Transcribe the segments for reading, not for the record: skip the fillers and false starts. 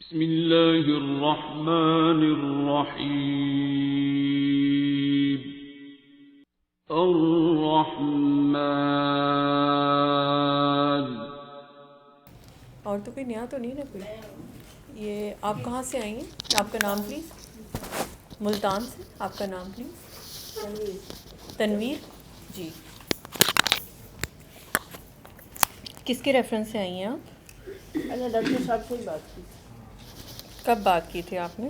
بسم اللہ الرحمن الرحیم الرحمن. اور تو کوئی نیا تو نہیں نا کوئی. یہ آپ کہاں سے آئی ہیں؟ آپ کا نام پلیز. ملتان سے. آپ کا نام پلیز. تنویر جی. کس کے ریفرنس سے آئی ہیں آپ؟ میں نے ڈاکٹر صاحب سے ہی بات کی کب بات کی تھی آپ نے؟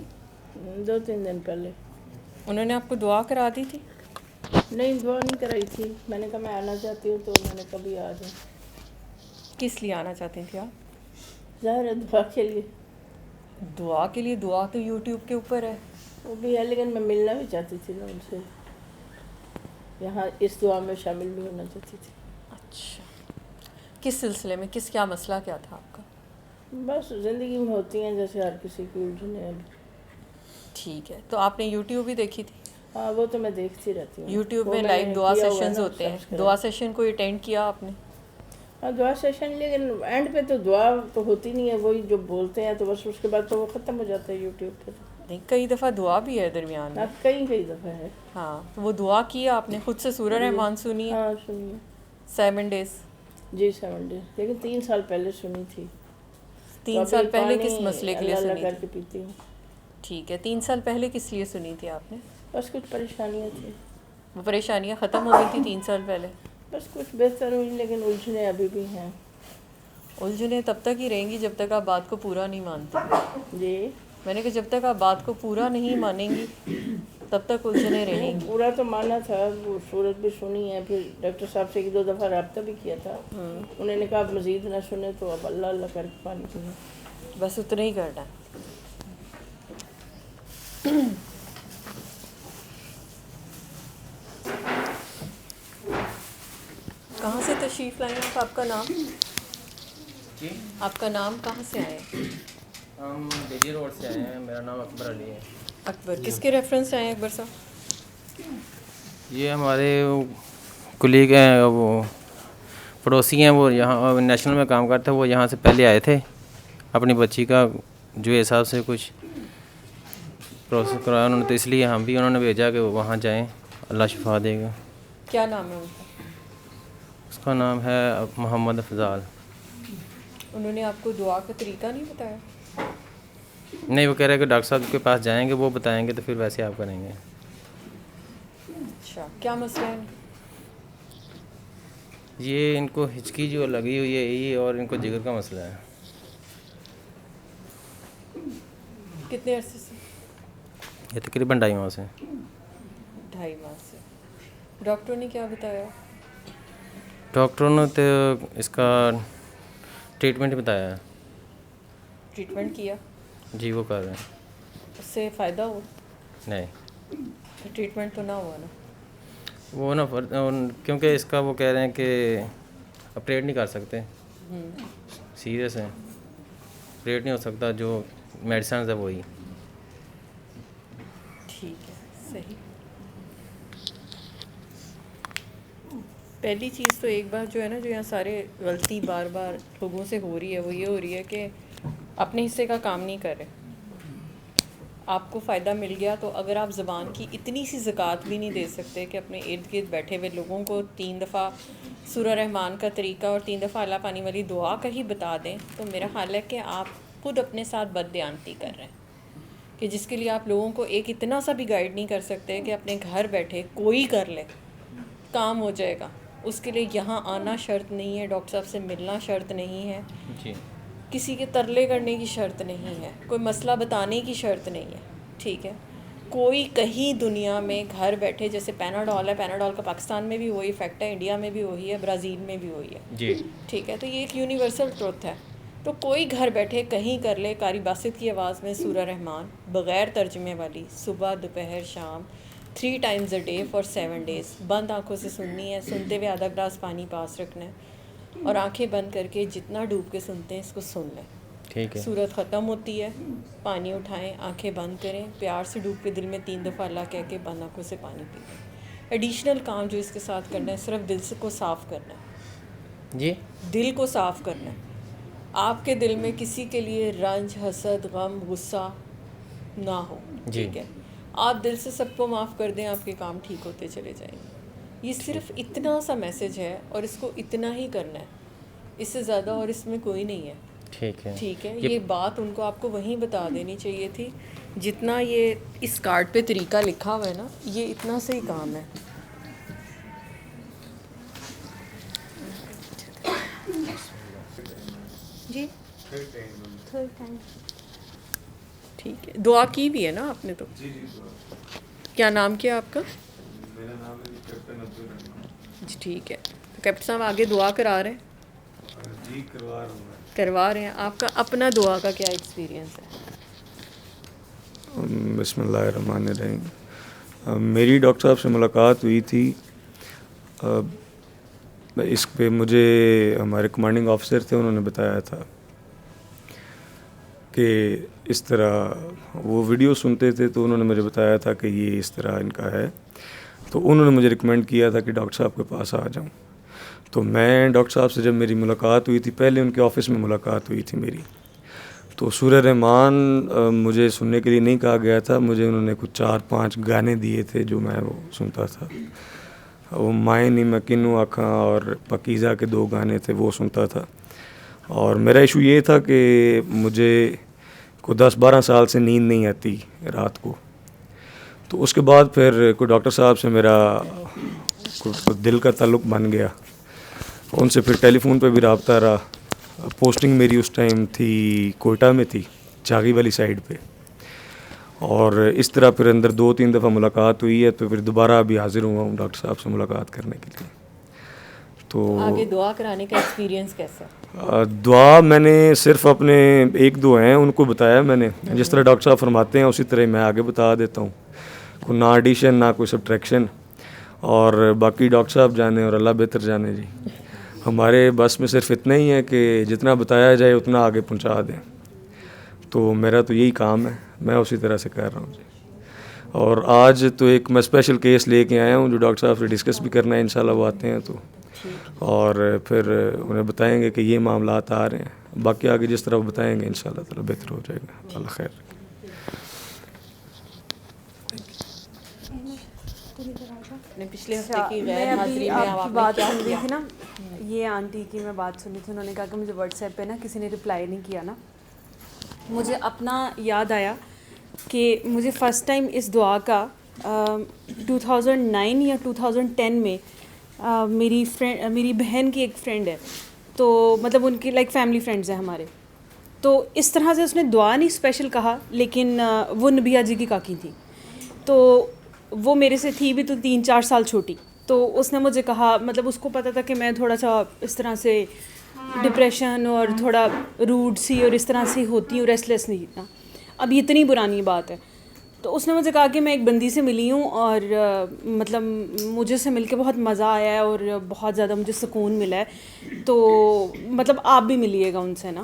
2-3 دن پہلے. انہوں نے آپ کو دعا کرا دی تھی؟ نہیں، دعا نہیں کرائی تھی. میں نے کہا میں آنا چاہتی ہوں، تو میں نے کبھی آ جائیں. کس لیے آنا چاہتی تھی آپ؟ ظاہر ہے دعا کے لیے. دعا کے لیے؟ دعا تو یوٹیوب کے اوپر ہے. وہ بھی ہے، لیکن میں ملنا بھی چاہتی تھی نا ان سے. یہاں اس دعا میں شامل بھی ہونا چاہتی تھی. اچھا، کس سلسلے میں؟ کیا مسئلہ کیا تھا آپ کا؟ بس زندگی میں ہوتی ہیں جیسے ہر کسی کی الجھنیں ابھی. ٹھیک ہے، تو آپ نے یوٹیوب ہی دیکھی تھی؟ ہاں، وہ تو میں دیکھتی رہتی ہوں. یوٹیوب وہ میں نے لائیو دعا کیا ہوا ہے سیشنز نا ہوتے ہیں. سبسکرائب. دعا سیشن کو اٹینڈ کیا آپ نے؟ ہاں، دعا سیشن، لیکن اینڈ پہ تو دعا تو ہوتی نہیں ہے. وہی جو بولتے ہیں تو بس اس کے بعد تو وہ ختم ہو جاتا ہے یوٹیوب پہ. نہیں، کئی دفعہ دعا بھی ہے درمیان میں. اب کئی دفعہ ہے. ہاں، تو وہ دعا کی آپ نے خود سے سورہ رحمان سنی ہے؟ ہاں سنیے. 7 ڈیز. جی 7 ڈیز، لیکن 3 سال پہلے سنی تھی. 3 سال پہلے کس مسئلے کے لیے اللہ سنی کر تھی؟ کے پیتی ہوں. ٹھیک ہے، 3 سال پہلے کس لیے سنی تھی آپ نے؟ بس کچھ پریشانیاں تھیں. وہ پریشانیاں ختم ہو گئی تھی 3 سال پہلے؟ بس کچھ بہتر ہوئی، لیکن الجھنیں ابھی بھی ہیں. الجھنیں تب تک ہی رہیں گی جب تک آپ بات کو پورا نہیں مانتے. جی، میں نے کہا جب تک آپ بات کو پورا نہیں مانیں گی تب تک الجھنیں رہیں گی. پورا تو مانا تھا. وہ صورت بھی سنی ہے. پھر ڈاکٹر صاحب سے 1-2 دفعہ رابطہ بھی کیا تھا. انہوں نے کہا آپ مزید نہ سنیں تو اب اللہ اللہ کر کے پانی پئیں. بس اتنا ہی کرنا ہے. کہاں سے تشریف لائیں آپ؟ آپ کا نام؟ جی، آپ کا نام کہاں سے آئے؟ ہم دہلی روڈ سے آئے ہیں. میرا نام اکبر علی ہے. اکبر. کس کے ریفرنس سے آئے ہیں اکبر صاحب؟ یہ ہمارے کلیگ ہیں، وہ پڑوسی ہیں. وہ یہاں نیشنل میں کام کرتے ہیں. وہ یہاں سے پہلے آئے تھے. اپنی بچی کا جو حساب سے کچھ پروسیس کرایا انہوں نے، تو اس لیے ہم بھی انہوں نے بھیجا کہ وہاں جائیں، اللہ شفا دے گا. کیا نام ہے ان کا؟ اس کا نام ہے محمد افضال. انہوں نے آپ کو دعا کا طریقہ نہیں بتایا؟ نہیں، وہ کہہ رہے ہیں کہ ڈاکٹر صاحب کے پاس جائیں گے، وہ بتائیں گے تو پھر ویسے آپ کریں گے. اچھا، کیا مسئلہ ہے ان کا؟ یہ ان کو ہچکی جو لگی ہوئی ہے یہ، اور ان کو جگر کا مسئلہ ہے. کتنے عرصے سے؟ یہ تقریباً 2.5 ماہ سے. 2.5 ماہ سے. ڈاکٹروں نے کیا بتایا؟ ڈاکٹروں نے تو اس کا ٹریٹمنٹ بتایا ہے. ٹریٹمنٹ کیا؟ جی، وہ کر رہے ہیں. اس سے فائدہ ہو؟ نہیں، ٹریٹمنٹ تو نہ ہوا نا. وہ نا کیونکہ اس کا وہ کہہ رہے ہیں کہ آپریٹ نہیں کر سکتے. سیریس ہے، آپریٹ نہیں ہو سکتا. جو میڈیسنز ہے وہی. ٹھیک ہے، صحیح. پہلی چیز تو ایک بات جو ہے نا، جو یہاں سارے غلطی بار بار لوگوں سے ہو رہی ہے، وہ یہ ہو رہی ہے کہ اپنے حصے کا کام نہیں کر رہے. آپ کو فائدہ مل گیا تو اگر آپ زبان کی اتنی سی زکوٰۃ بھی نہیں دے سکتے کہ اپنے ارد گرد بیٹھے ہوئے لوگوں کو 3 دفعہ سورہ رحمان کا طریقہ اور 3 دفعہ اللہ پانی والی دعا کا ہی بتا دیں، تو میرا خیال ہے کہ آپ خود اپنے ساتھ بددیانتی کر رہے ہیں. کہ جس کے لیے آپ لوگوں کو ایک اتنا سا بھی گائیڈ نہیں کر سکتے کہ اپنے گھر بیٹھے کوئی کر لے، کام ہو جائے گا. اس کے لیے یہاں آنا شرط نہیں ہے، ڈاکٹر صاحب سے ملنا شرط نہیں ہے، جی، کسی کے ترلے کرنے کی شرط نہیں ہے، کوئی مسئلہ بتانے کی شرط نہیں ہے. ٹھیک ہے، کوئی کہیں دنیا میں گھر بیٹھے، جیسے پیناڈول ہے، پیناڈول کا پاکستان میں بھی وہی افیکٹ ہے، انڈیا میں بھی وہی ہے، برازیل میں بھی وہی ہے. جی، ٹھیک ہے، تو یہ ایک یونیورسل ٹروتھ ہے. تو کوئی گھر بیٹھے کہیں کر لے، قاری باسط کی آواز میں سورہ رحمان بغیر ترجمے والی، صبح دوپہر شام 3 times a day for 7 days. بند آنکھوں سے سننی ہے، سنتے ہوئے آدھا گلاس پانی پاس رکھنا ہے، اور آنکھیں بند کر کے جتنا ڈوب کے سنتے ہیں اس کو سن لیں. ٹھیک ہے. صورت ختم ہوتی ہے، پانی اٹھائیں، آنکھیں بند کریں، پیار سے ڈوب کے دل میں 3 دفعہ اللہ کہہ کے بند آنکھوں سے پانی پی لیں. ایڈیشنل کام جو اس کے ساتھ کرنا ہے، صرف دل کو صاف کرنا ہے. جی، دل کو صاف کرنا ہے. آپ کے دل میں کسی کے لیے رنج، حسد، غم، غصہ نہ ہو. ٹھیک ہے، آپ دل سے سب کو معاف کر دیں، آپ کے کام ٹھیک ہوتے چلے جائیں گے. یہ صرف اتنا سا میسج ہے اور اس کو اتنا ہی کرنا ہے، اس سے زیادہ اور اس میں کوئی نہیں ہے. ٹھیک ہے، یہ بات ان کو آپ کو وہیں بتا دینی چاہیے تھی. جتنا یہ اس کارڈ پہ طریقہ لکھا ہوا ہے نا، یہ اتنا سے ہی کام ہے. جی ٹھیک ہے، دعا کی بھی ہے نا آپ نے؟ تو کیا نام کیا آپ کا؟ میرا نام ہے کیپٹن عبدالرحمان. جی ٹھیک ہے، تو کیپٹن صاحب آگے دعا کرا رہے ہیں؟ جی کروا رہے ہیں. آپ کا اپنا دعا کا کیا ایکسپیرینس ہے؟ بسم اللہ الرحمن الرحیم. میری ڈاکٹر صاحب سے ملاقات ہوئی تھی. اس پہ مجھے ہمارے کمانڈنگ آفیسر تھے، انہوں نے بتایا تھا کہ اس طرح وہ ویڈیو سنتے تھے، تو انہوں نے مجھے بتایا تھا کہ یہ اس طرح ان کا ہے. تو انہوں نے مجھے ریکمینڈ کیا تھا کہ ڈاکٹر صاحب کے پاس آ جاؤں. تو میں ڈاکٹر صاحب سے جب میری ملاقات ہوئی تھی، پہلے ان کے آفس میں ملاقات ہوئی تھی میری، تو سورہ رحمان مجھے سننے کے لیے نہیں کہا گیا تھا. مجھے انہوں نے کچھ 4-5 گانے دیے تھے جو میں وہ سنتا تھا. وہ مائیں نی میں کنوں آکھاں اور پکیزہ کے 2 گانے تھے، وہ سنتا تھا. اور میرا ایشو یہ تھا کہ مجھے کوئی 10-12 سال سے نیند نہیں آتی رات کو. تو اس کے بعد پھر کوئی ڈاکٹر صاحب سے میرا دل کا تعلق بن گیا. ان سے پھر ٹیلی فون پہ بھی رابطہ رہا. پوسٹنگ میری اس ٹائم تھی کوئٹہ میں تھی، چاغی والی سائڈ پہ. اور اس طرح پھر اندر 2-3 دفعہ ملاقات ہوئی ہے، تو پھر دوبارہ ابھی حاضر ہوا ہوں ڈاکٹر صاحب سے ملاقات کرنے کے لیے. تو آگے دعا کرانے کا ایکسپیرینس کیسا؟ دعا میں نے صرف اپنے 1-2 ہیں ان کو بتایا میں نے، جس طرح ڈاکٹر صاحب فرماتے ہیں اسی طرح میں آگے بتا دیتا ہوں. کوئی نہ ایڈیشن نہ کوئی سبٹریکشن. اور باقی ڈاکٹر صاحب جانے اور اللہ بہتر جانے. جی ہمارے بس میں صرف اتنا ہی ہے کہ جتنا بتایا جائے اتنا آگے پہنچا دیں. تو میرا تو یہی کام ہے، میں اسی طرح سے کر رہا ہوں. جی اور آج تو ایک میں اسپیشل کیس لے کے آیا ہوں جو ڈاکٹر صاحب سے ڈسکس بھی کرنا ہے. انشاءاللہ وہ آتے ہیں تو اور پھر انہیں بتائیں گے کہ یہ معاملات آ رہے ہیں. باقی آگے جس طرح بتائیں گے انشاءاللہ تعالی بہتر ہو جائے گا. اللہ خیر. پچھلے ہفتے کی میں غیر حاضری ابھی میں آپ آپ کی نے بات کیا سن رہی کیا؟ تھی نا، یہ آنٹی کی میں بات سنی تھی، انہوں نے کہا کہ مجھے واٹس ایپ پہ نا کسی نے رپلائی نہیں کیا نا. مجھے اپنا یاد آیا کہ مجھے فرسٹ ٹائم اس دعا کا 2009 یا 2010 میں میری بہن کی ایک فرینڈ ہے، تو مطلب ان کی لائک فیملی فرینڈز ہیں ہمارے. تو اس طرح سے اس نے دعا نہیں اسپیشل کہا، لیکن وہ نبیہ جی کی کاکی تھی. تو وہ میرے سے تھی بھی تو 3-4 سال چھوٹی. تو اس نے مجھے کہا، مطلب اس کو پتہ تھا کہ میں تھوڑا سا اس طرح سے ڈپریشن اور تھوڑا روڈ سی اور اس طرح سے ہوتی ہوں، ریسٹلیس نہیں تھا. اب یہ اتنی پرانی بات ہے. تو اس نے مجھے کہا کہ میں ایک بندی سے ملی ہوں اور مطلب مجھے سے مل کے بہت مزہ آیا ہے اور بہت زیادہ مجھے سکون ملا ہے، تو مطلب آپ بھی ملیے گا ان سے نا.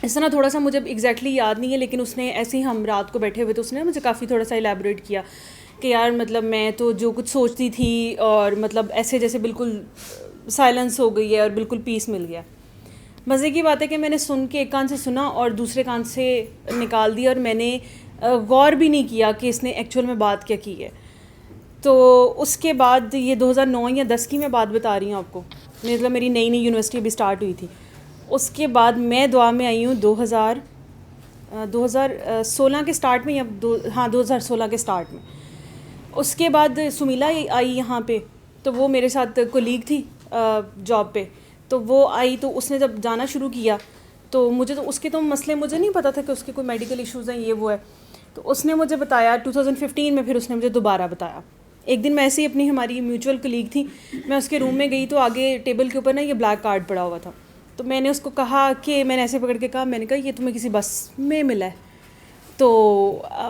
اس طرح تھوڑا سا مجھے ایگزیکٹلی یاد نہیں ہے، لیکن اس نے ایسے ہی ہم رات کو بیٹھے ہوئے تو اس نے مجھے کافی تھوڑا سا الیبوریٹ کیا کہ یار مطلب میں تو جو کچھ سوچتی تھی اور مطلب ایسے جیسے بالکل سائلنس ہو گئی ہے اور بالکل پیس مل گیا. مزے کی بات ہے کہ میں نے سن کے ایک کان سے سنا اور دوسرے کان سے نکال دیا، اور میں نے غور بھی نہیں کیا کہ اس نے ایکچوئل میں بات کیا کی ہے. تو اس کے بعد یہ 2009 یا 10 کی میں بات بتا رہی ہوں آپ کو، مطلب میری نئی یونیورسٹی ابھی اسٹارٹ ہوئی تھی. اس کے بعد میں دعا میں آئی ہوں 2016 کے سٹارٹ میں، یا 2016 کے سٹارٹ میں. اس کے بعد سمیلا آئی یہاں پہ، تو وہ میرے ساتھ کولیگ تھی جاب پہ. تو وہ آئی تو اس نے جب جانا شروع کیا تو مجھے تو اس کے تو مسئلے مجھے نہیں پتہ تھا کہ اس کے کوئی میڈیکل ایشوز ہیں یہ وہ ہے. تو اس نے مجھے بتایا 2015 میں، پھر اس نے مجھے دوبارہ بتایا. ایک دن میں ایسے ہی اپنی ہماری میوچول کولیگ تھی، میں اس کے روم میں گئی تو آگے ٹیبل کے اوپر نا یہ بلیک کارڈ پڑا ہوا تھا. تو میں نے اس کو کہا کہ میں نے ایسے پکڑ کے کہا، میں نے کہا یہ تمہیں کسی بس میں ملا ہے. تو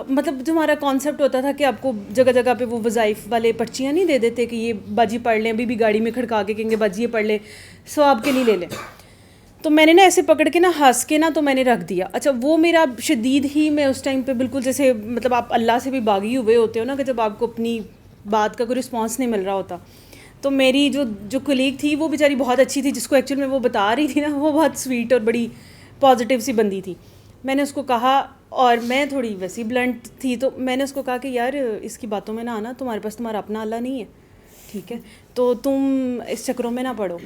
مطلب جو ہمارا کانسیپٹ ہوتا تھا کہ آپ کو جگہ جگہ پہ وہ وظائف والے پرچیاں نہیں دے دیتے کہ یہ باجی پڑھ لیں، ابھی بھی گاڑی میں کھڑکا کے کہیں گے باجی یہ پڑھ لیں، ثواب کے لیے لے لیں. تو میں نے نا ایسے پکڑ کے نا ہنس کے نا تو میں نے رکھ دیا. اچھا وہ میرا شدید ہی، میں اس ٹائم پہ بالکل جیسے مطلب آپ اللہ سے بھی باغی ہوئے ہوتے ہو نا، کہ جب آپ کو اپنی بات کا کوئی رسپانس نہیں مل رہا ہوتا. تو میری جو کولیگ تھی وہ بیچاری بہت اچھی تھی، جس کو ایکچوئل میں وہ بتا رہی تھی نا، وہ بہت سویٹ اور بڑی پازیٹیو سی بندی تھی. میں نے اس کو کہا، اور میں تھوڑی ویسی بلنٹ تھی، تو میں نے اس کو کہا کہ یار اس کی باتوں میں نہ آنا، تمہارے پاس تمہارا اپنا اللہ نہیں ہے، ٹھیک ہے، تو تم اس چکروں میں نہ پڑو،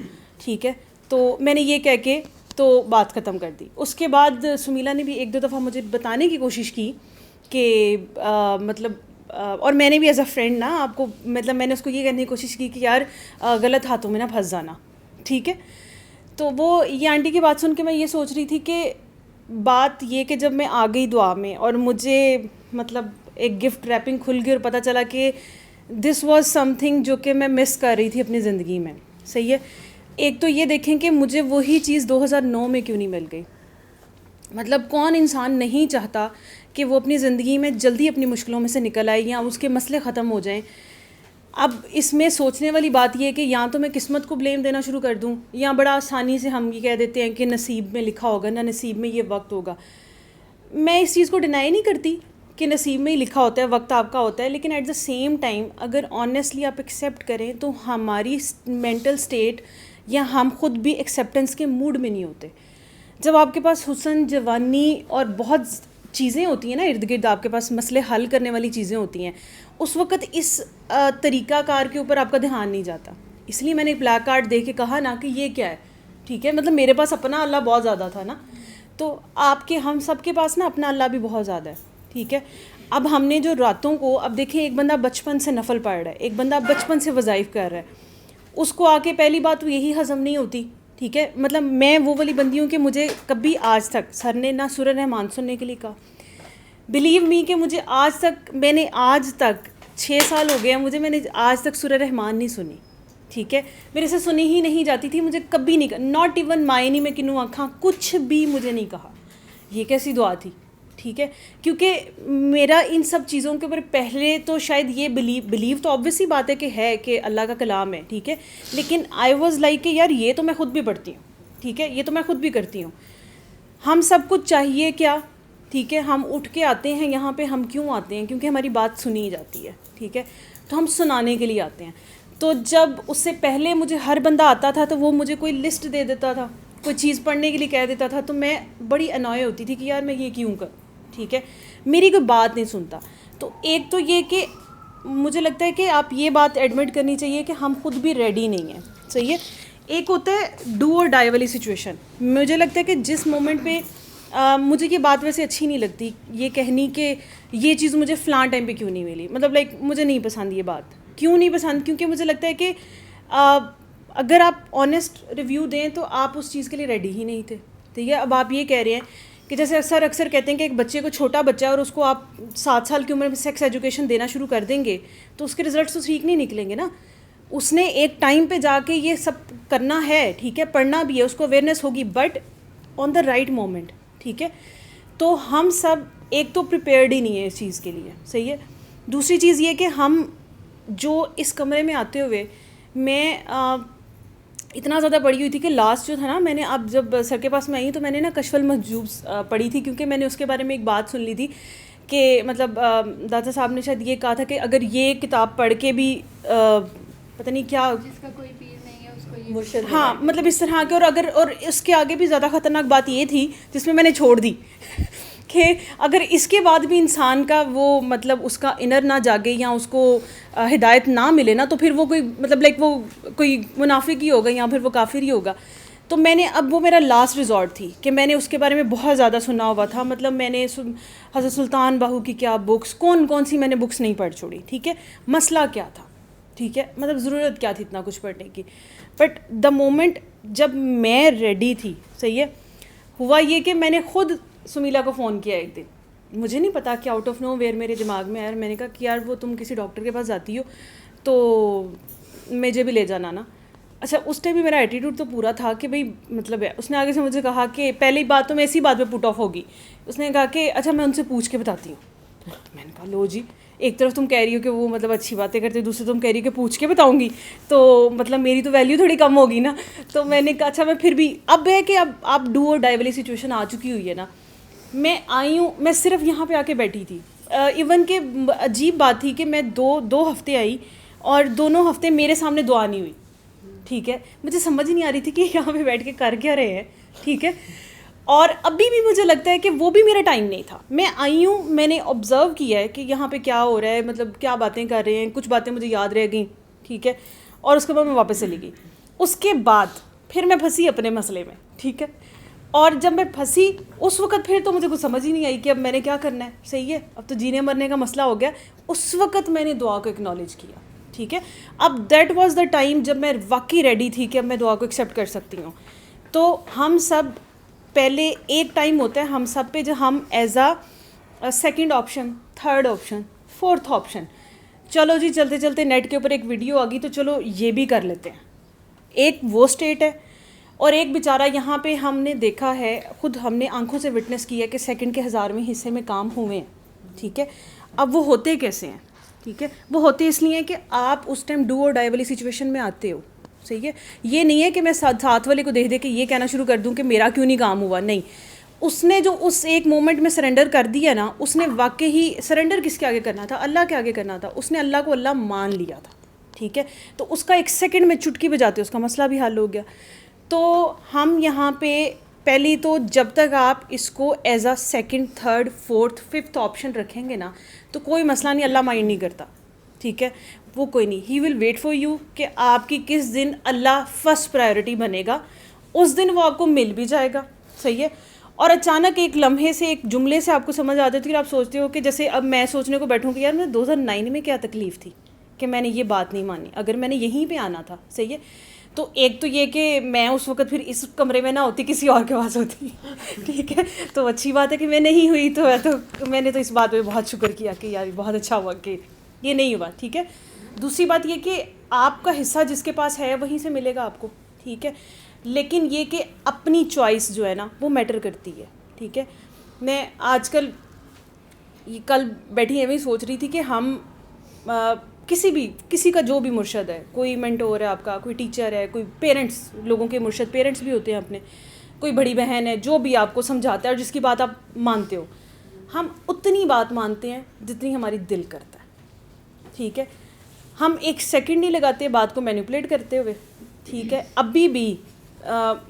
ٹھیک ہے. تو میں نے یہ کہہ کے تو بات ختم کر دی. اس کے بعد سمیلا نے بھی ایک دو دفعہ مجھے بتانے کی کوشش کی کہ مطلب، اور میں نے بھی ایز اے فرینڈ نا آپ کو، مطلب میں نے اس کو یہ کہنے کی کوشش کی کہ یار غلط ہاتھوں میں نہ پھنس جانا، ٹھیک ہے. تو وہ یہ آنٹی کی بات سن کے میں یہ سوچ رہی تھی کہ بات یہ کہ جب میں آ گئی دعا میں اور مجھے مطلب ایک گفٹ ریپنگ کھل گئی اور پتہ چلا کہ دس واز سم تھنگ جو کہ میں مس کر رہی تھی اپنی زندگی میں. صحیح ہے. ایک تو یہ دیکھیں کہ مجھے وہی چیز 2009 میں کیوں نہیں مل گئی. مطلب کون انسان نہیں چاہتا کہ وہ اپنی زندگی میں جلدی اپنی مشکلوں میں سے نکل آئے یا اس کے مسئلے ختم ہو جائیں. اب اس میں سوچنے والی بات یہ ہے کہ یا تو میں قسمت کو بلیم دینا شروع کر دوں، یا بڑا آسانی سے ہم یہ کہہ دیتے ہیں کہ نصیب میں لکھا ہوگا، نہ نصیب میں یہ وقت ہوگا. میں اس چیز کو ڈینائی نہیں کرتی کہ نصیب میں ہی لکھا ہوتا ہے، وقت آپ کا ہوتا ہے، لیکن ایٹ دا سیم ٹائم اگر آنیسٹلی آپ ایکسیپٹ کریں تو ہماری مینٹل اسٹیٹ یا ہم خود بھی ایکسیپٹنس کے موڈ میں نہیں ہوتے. جب آپ کے پاس حسن، جوانی اور بہت چیزیں ہوتی ہیں نا ارد گرد، آپ کے پاس مسئلے حل کرنے والی چیزیں ہوتی ہیں، اس وقت اس طریقہ کار کے اوپر آپ کا دھیان نہیں جاتا. اس لیے میں نے بلیک کارڈ دے کے کہا نا کہ یہ کیا ہے، ٹھیک ہے. مطلب میرے پاس اپنا اللہ بہت زیادہ تھا نا، تو آپ کے ہم سب کے پاس نا اپنا اللہ بھی بہت زیادہ ہے، ٹھیک ہے. اب ہم نے جو راتوں کو، اب دیکھیں ایک بندہ بچپن سے نفل پڑھ رہا ہے، ایک بندہ بچپن سے وظائف کر رہا ہے، اس کو آ کے پہلی بات تو یہی ہضم نہیں ہوتی، ٹھیک ہے. مطلب میں وہ والی بندی ہوں کہ مجھے کبھی آج تک سر نے نہ سورہ رحمان سننے کے لیے کہا. بلیو می کہ مجھے آج تک، میں نے آج تک 6 سال ہو گیا مجھے، میں نے آج تک سورہ رحمان نہیں سنی، ٹھیک ہے. میرے سے سنی ہی نہیں جاتی تھی، مجھے کبھی نہیں کہا، ناٹ ایون مائنی میں کنوں آنکھاں، کچھ بھی مجھے نہیں کہا. یہ کیسی دعا تھی، ٹھیک ہے. کیونکہ میرا ان سب چیزوں کے اوپر پہلے تو شاید یہ بلیو تو آبویسلی بات ہے کہ اللہ کا کلام ہے، ٹھیک ہے، لیکن آئی واز لائک کہ یار یہ تو میں خود بھی پڑھتی ہوں، ٹھیک ہے، یہ تو میں خود بھی کرتی ہوں. ہم سب کچھ چاہیے کیا، ٹھیک ہے. ہم اٹھ کے آتے ہیں یہاں پہ، ہم کیوں آتے ہیں؟ کیونکہ ہماری بات سنی جاتی ہے، ٹھیک ہے. تو ہم سنانے کے لیے آتے ہیں. تو جب اس سے پہلے مجھے ہر بندہ آتا تھا تو وہ مجھے کوئی لسٹ دے دیتا تھا، کوئی چیز پڑھنے کے لیے کہہ دیتا تھا، تو میں بڑی انوائے ہوتی تھی کہ یار میں یہ کیوں کروں، ٹھیک ہے. میری کوئی بات نہیں سنتا. تو ایک تو یہ کہ مجھے لگتا ہے کہ آپ یہ بات ایڈمٹ کرنی چاہیے کہ ہم خود بھی ریڈی نہیں ہیں، صحیح ہے. ایک ہوتا ہے ڈو اور ڈائی والی سچویشن. مجھے لگتا ہے کہ جس مومنٹ پہ مجھے یہ بات ویسے اچھی نہیں لگتی یہ کہنی کہ یہ چیز مجھے فلاں ٹائم پہ کیوں نہیں ملی، مطلب لائک مجھے نہیں پسند یہ بات. کیوں نہیں پسند؟ کیونکہ مجھے لگتا ہے کہ اگر آپ آنیسٹ ریویو دیں تو آپ اس چیز کے لیے ریڈی ہی نہیں تھے، ٹھیک ہے. اب آپ یہ کہہ رہے ہیں کہ جیسے اکثر کہتے ہیں کہ ایک بچے کو، چھوٹا بچہ ہے اور اس کو آپ 7 سال کی عمر میں سیکس ایجوکیشن دینا شروع کر دیں گے تو اس کے رزلٹس تو ٹھیک نہیں نکلیں گے نا. اس نے ایک ٹائم پہ جا کے یہ سب کرنا ہے، ٹھیک ہے، پڑھنا بھی ہے، اس کو اویئرنیس ہوگی، but on the right moment, ٹھیک ہے. تو ہم سب ایک تو پریپیئرڈ ہی نہیں ہے اس چیز کے لیے، صحیح ہے. دوسری چیز یہ کہ ہم جو اس کمرے میں آتے ہوئے، میں اتنا زیادہ پڑھی ہوئی تھی کہ لاسٹ جو تھا نا، میں نے اب جب سر کے پاس میں آئی تو میں نے نا کشف المحجوب پڑھی تھی، کیونکہ میں نے اس کے بارے میں ایک بات سن لی تھی کہ مطلب دادا صاحب نے شاید یہ کہا تھا کہ اگر یہ کتاب پڑھ کے بھی پتہ نہیں کیا، جس کا کوئی پیر نہیں ہے اس کو یہ مرشد، ہاں مطلب اس طرح کے، اور اس کے آگے بھی زیادہ خطرناک بات یہ تھی جس میں نے چھوڑ دی کہ اگر اس کے بعد بھی انسان کا وہ مطلب اس کا انر نہ جاگے یا اس کو ہدایت نہ ملے نا، تو پھر وہ کوئی مطلب لائک وہ کوئی منافق ہی ہوگا یا پھر وہ کافر ہی ہوگا. تو میں نے اب وہ میرا لاسٹ ریزورٹ تھی کہ میں نے اس کے بارے میں بہت زیادہ سنا ہوا تھا. مطلب میں نے حضرت سلطان باہو کی کیا بکس، کون سی میں نے بکس نہیں پڑھ چھوڑی، ٹھیک ہے. مسئلہ کیا تھا، ٹھیک ہے، مطلب ضرورت کیا تھی اتنا کچھ پڑھنے کی. بٹ دا مومنٹ جب میں ریڈی تھی، صحیح ہے، ہوا یہ کہ میں نے خود سمیلا کو فون کیا ایک دن. مجھے نہیں پتا کہ آؤٹ آف نو ویئر میرے دماغ میں آیا، میں نے کہا کہ یار وہ تم کسی ڈاکٹر کے پاس جاتی ہو تو مجھے بھی لے جانا نا. اچھا اس ٹائم بھی میرا ایٹیٹیوڈ تو پورا تھا کہ بھائی مطلب ہے. اس نے آگے سے مجھے کہا کہ پہلی بات تو میں اسی بات پہ پٹ آف ہوگی. اس نے کہا کہ اچھا میں ان سے پوچھ کے بتاتی ہوں. میں نے کہا لو جی، ایک طرف تم کہہ رہی ہو کہ وہ مطلب اچھی باتیں کرتے، دوسری تم کہہ رہی ہو کہ پوچھ کے بتاؤں گی، تو مطلب میری تو ویلیو تھوڑی کم ہوگی نا. تو میں نے کہا اچھا میں پھر بھی، اب ہے کہ اب آپ ڈو اور ڈائی والی سچویشن آ چکی ہوئی ہے نا. میں آئی ہوں، میں صرف یہاں پہ آ کے بیٹھی تھی. ایون کہ عجیب بات تھی کہ میں دو ہفتے آئی اور دونوں ہفتے میرے سامنے دعا نہیں ہوئی. ٹھیک ہے, مجھے سمجھ نہیں آ رہی تھی کہ یہاں پہ بیٹھ کے کر کیا رہے ہیں. ٹھیک ہے, اور ابھی بھی مجھے لگتا ہے کہ وہ بھی میرا ٹائم نہیں تھا. میں آئی ہوں, میں نے آبزرو کیا ہے کہ یہاں پہ کیا ہو رہا ہے, مطلب کیا باتیں کر رہے ہیں, کچھ باتیں مجھے یاد رہ گئیں. ٹھیک ہے, اور اس کے بعد میں واپس چلی گئی. اس کے بعد پھر میں پھنسی اپنے مسئلے میں. ٹھیک ہے, اور جب میں پھنسی اس وقت پھر تو مجھے کچھ سمجھ ہی نہیں آئی کہ اب میں نے کیا کرنا ہے. صحیح ہے, اب تو جینے مرنے کا مسئلہ ہو گیا. اس وقت میں نے دعا کو اکنالج کیا. ٹھیک ہے, اب دیٹ واز دا ٹائم جب میں واقعی ریڈی تھی کہ اب میں دعا کو ایکسیپٹ کر سکتی ہوں. تو ہم سب پہلے ایک ٹائم ہوتا ہے ہم سب پہ جو ہم as a second option, third option, fourth option, چلو جی چلتے چلتے نیٹ کے اوپر ایک ویڈیو آ گئی تو چلو یہ بھی کر لیتے ہیں. ایک وہ اسٹیٹ ہے, اور ایک بیچارہ یہاں پہ ہم نے دیکھا ہے, خود ہم نے آنکھوں سے وٹنس کیا ہے کہ سیکنڈ کے 1000ویں حصے میں کام ہوئے ہیں. ٹھیک ہے, اب وہ ہوتے کیسے ہیں؟ ٹھیک ہے, وہ ہوتے اس لیے کہ آپ اس ٹائم ڈو اور ڈائی والی سچویشن میں آتے ہو. صحیح ہے, یہ نہیں ہے کہ میں ساتھ والے کو دیکھ دے کے یہ کہنا شروع کر دوں کہ میرا کیوں نہیں کام ہوا. نہیں, اس نے جو اس ایک مومنٹ میں سرنڈر کر دیا نا, اس نے واقعی سرنڈر کس کے آگے کرنا تھا؟ اللہ کے آگے کرنا تھا. اس نے اللہ کو اللہ مان لیا تھا. ٹھیک ہے, تو اس کا ایک سیکنڈ میں چٹکی بجاتے اس کا مسئلہ بھی حل ہو گیا. تو ہم یہاں پہ پہلی تو جب تک آپ اس کو as a second, third, fourth, fifth option رکھیں گے نا تو کوئی مسئلہ نہیں, اللہ مائنڈ نہیں کرتا. ٹھیک ہے, وہ کوئی نہیں, ہی ول ویٹ فار یو کہ آپ کی کس دن اللہ فرسٹ پرائیورٹی بنے گا, اس دن وہ آپ کو مل بھی جائے گا. صحیح ہے, اور اچانک ایک لمحے سے, ایک جملے سے آپ کو سمجھ آ جاتی ہے کہ آپ سوچتے ہو کہ جیسے اب میں سوچنے کو بیٹھوں کہ یار میں 2009 میں کیا تکلیف تھی کہ میں نے یہ بات نہیں مانی, اگر میں نے یہیں پہ آنا تھا. صحیح ہے, تو ایک تو یہ کہ میں اس وقت پھر اس کمرے میں نہ ہوتی, کسی اور کے پاس ہوتی. ٹھیک ہے, تو اچھی بات ہے کہ میں نہیں ہوئی, تو میں نے تو اس بات پہ بہت شکر کیا کہ یار بہت اچھا ہوا کہ یہ نہیں ہوا. ٹھیک ہے, دوسری بات یہ کہ آپ کا حصہ جس کے پاس ہے وہیں سے ملے گا آپ کو. ٹھیک ہے, لیکن یہ کہ اپنی چوائس جو ہے نا وہ میٹر کرتی ہے. ٹھیک ہے, میں آج کل بیٹھی ایویں سوچ رہی تھی کہ ہم کسی کا جو بھی مرشد ہے, کوئی مینٹور ہے آپ کا, کوئی ٹیچر ہے, کوئی پیرنٹس, لوگوں کے مرشد پیرنٹس بھی ہوتے ہیں اپنے, کوئی بڑی بہن ہے, جو بھی آپ کو سمجھاتا ہے اور جس کی بات آپ مانتے ہو, ہم اتنی بات مانتے ہیں جتنی ہماری دل کرتا ہے. ٹھیک ہے, ہم ایک سیکنڈ نہیں لگاتے بات کو مینیپولیٹ کرتے ہوئے. ٹھیک ہے, ابھی بھی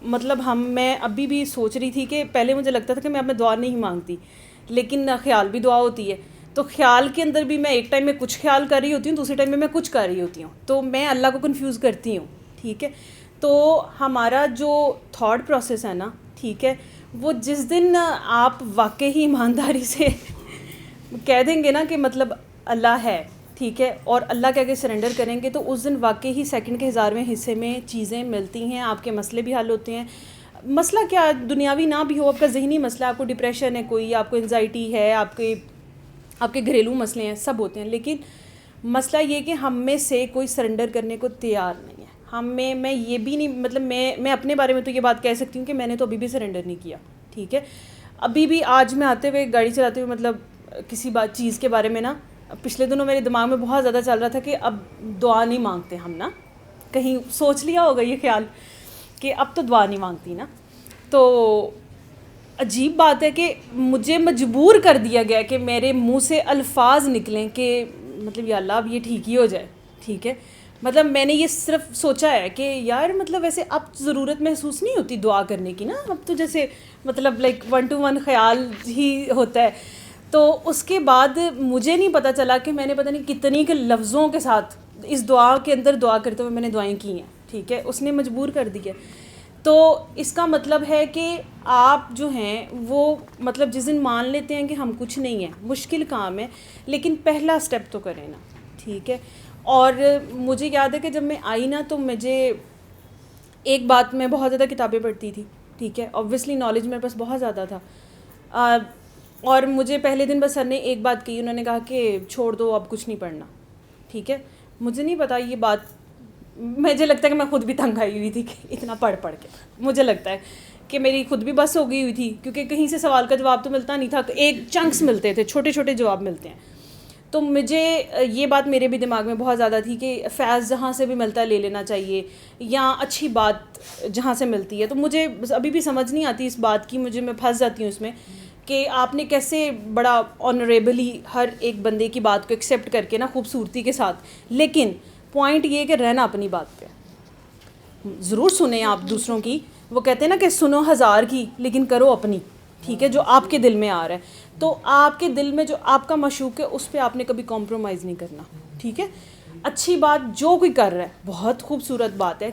مطلب میں ابھی بھی سوچ رہی تھی کہ پہلے مجھے لگتا تھا کہ میں اب میں دعا نہیں مانگتی, لیکن خیال بھی دعا ہوتی ہے. تو خیال کے اندر بھی میں ایک ٹائم میں کچھ خیال کر رہی ہوتی ہوں, دوسرے ٹائم میں کچھ کر رہی ہوتی ہوں, تو میں اللہ کو کنفیوز کرتی ہوں. ٹھیک ہے, تو ہمارا جو تھاٹ پروسیس ہے نا, ٹھیک ہے, وہ جس دن آپ واقعی ایمانداری سے کہہ دیں گے نا کہ مطلب اللہ ہے, ٹھیک ہے, اور اللہ کے آگے سرنڈر کریں گے, تو اس دن واقعی ہی سیکنڈ کے 1000ویں حصے میں چیزیں ملتی ہیں, آپ کے مسئلے بھی حل ہوتے ہیں. مسئلہ کیا دنیاوی نہ بھی ہو, آپ کا ذہنی مسئلہ, آپ کو ڈپریشن ہے کوئی, آپ کو انزائٹی ہے, آپ کے گھریلو مسئلے ہیں, سب ہوتے ہیں, لیکن مسئلہ یہ کہ ہم میں سے کوئی سرنڈر کرنے کو تیار نہیں ہے. میں یہ بھی نہیں, مطلب میں اپنے بارے میں تو یہ بات کہہ سکتی ہوں کہ میں نے تو ابھی بھی سرنڈر نہیں کیا. ٹھیک ہے, ابھی بھی آج میں آتے ہوئے گاڑی چلاتے ہوئے مطلب کسی چیز کے بارے میں نا, پچھلے دنوں میرے دماغ میں بہت زیادہ چل رہا تھا کہ اب دعا نہیں مانگتے ہم نا, کہیں سوچ لیا ہوگا یہ خیال کہ اب تو دعا نہیں مانگتی نا. تو عجیب بات ہے کہ مجھے مجبور کر دیا گیا کہ میرے منہ سے الفاظ نکلیں کہ مطلب یا اللہ اب یہ ٹھیک ہی ہو جائے. ٹھیک ہے, مطلب میں نے یہ صرف سوچا ہے کہ یار مطلب ویسے اب ضرورت محسوس نہیں ہوتی دعا کرنے کی نا, اب تو جیسے مطلب لائک 1 to 1 خیال ہی ہوتا ہے. تو اس کے بعد مجھے نہیں پتہ چلا کہ میں نے پتہ نہیں کتنی کے لفظوں کے ساتھ اس دعا کے اندر دعا کرتے ہوئے میں نے دعائیں کی ہیں. ٹھیک ہے, اس نے مجبور کر دی ہے. تو اس کا مطلب ہے کہ آپ جو ہیں وہ مطلب جس دن مان لیتے ہیں کہ ہم کچھ نہیں ہیں, مشکل کام ہے, لیکن پہلا سٹیپ تو کریں نا. ٹھیک ہے, اور مجھے یاد ہے کہ جب میں آئی نا تو مجھے ایک بات, میں بہت زیادہ کتابیں پڑھتی تھی. ٹھیک ہے, اوبویسلی نالج میرے پاس بہت زیادہ تھا, اور مجھے پہلے دن بس سر نے ایک بات کہی, انہوں نے کہا کہ چھوڑ دو اب کچھ نہیں پڑھنا. ٹھیک ہے, مجھے نہیں پتا یہ بات, مجھے لگتا ہے کہ میں خود بھی تنگ آئی ہوئی تھی کہ اتنا پڑھ کے, مجھے لگتا ہے کہ میری خود بھی بس ہو گئی ہوئی تھی, کیونکہ کہیں سے سوال کا جواب تو ملتا نہیں تھا, ایک چنکس ملتے تھے, چھوٹے چھوٹے جواب ملتے ہیں. تو مجھے یہ بات میرے بھی دماغ میں بہت زیادہ تھی کہ فیض جہاں سے بھی ملتا ہے لے لینا چاہیے, یا اچھی بات جہاں سے ملتی ہے. تو مجھے ابھی بھی سمجھ نہیں آتی اس بات کی, میں پھنس جاتی ہوں اس میں کہ آپ نے کیسے بڑا آنریبلی ہر ایک بندے کی بات کو ایکسیپٹ کر کے نا خوبصورتی کے ساتھ, لیکن پوائنٹ یہ کہ رہنا اپنی بات پہ. ضرور سنیں آپ دوسروں کی, وہ کہتے ہیں نا کہ سنو ہزار کی لیکن کرو اپنی, ٹھیک ہے, جو آپ کے دل میں آ رہا ہے. تو آپ کے دل میں جو آپ کا مشوق ہے اس پہ آپ نے کبھی کمپرومائز نہیں کرنا, ٹھیک ہے. اچھی بات جو کوئی کر رہا ہے بہت خوبصورت بات ہے,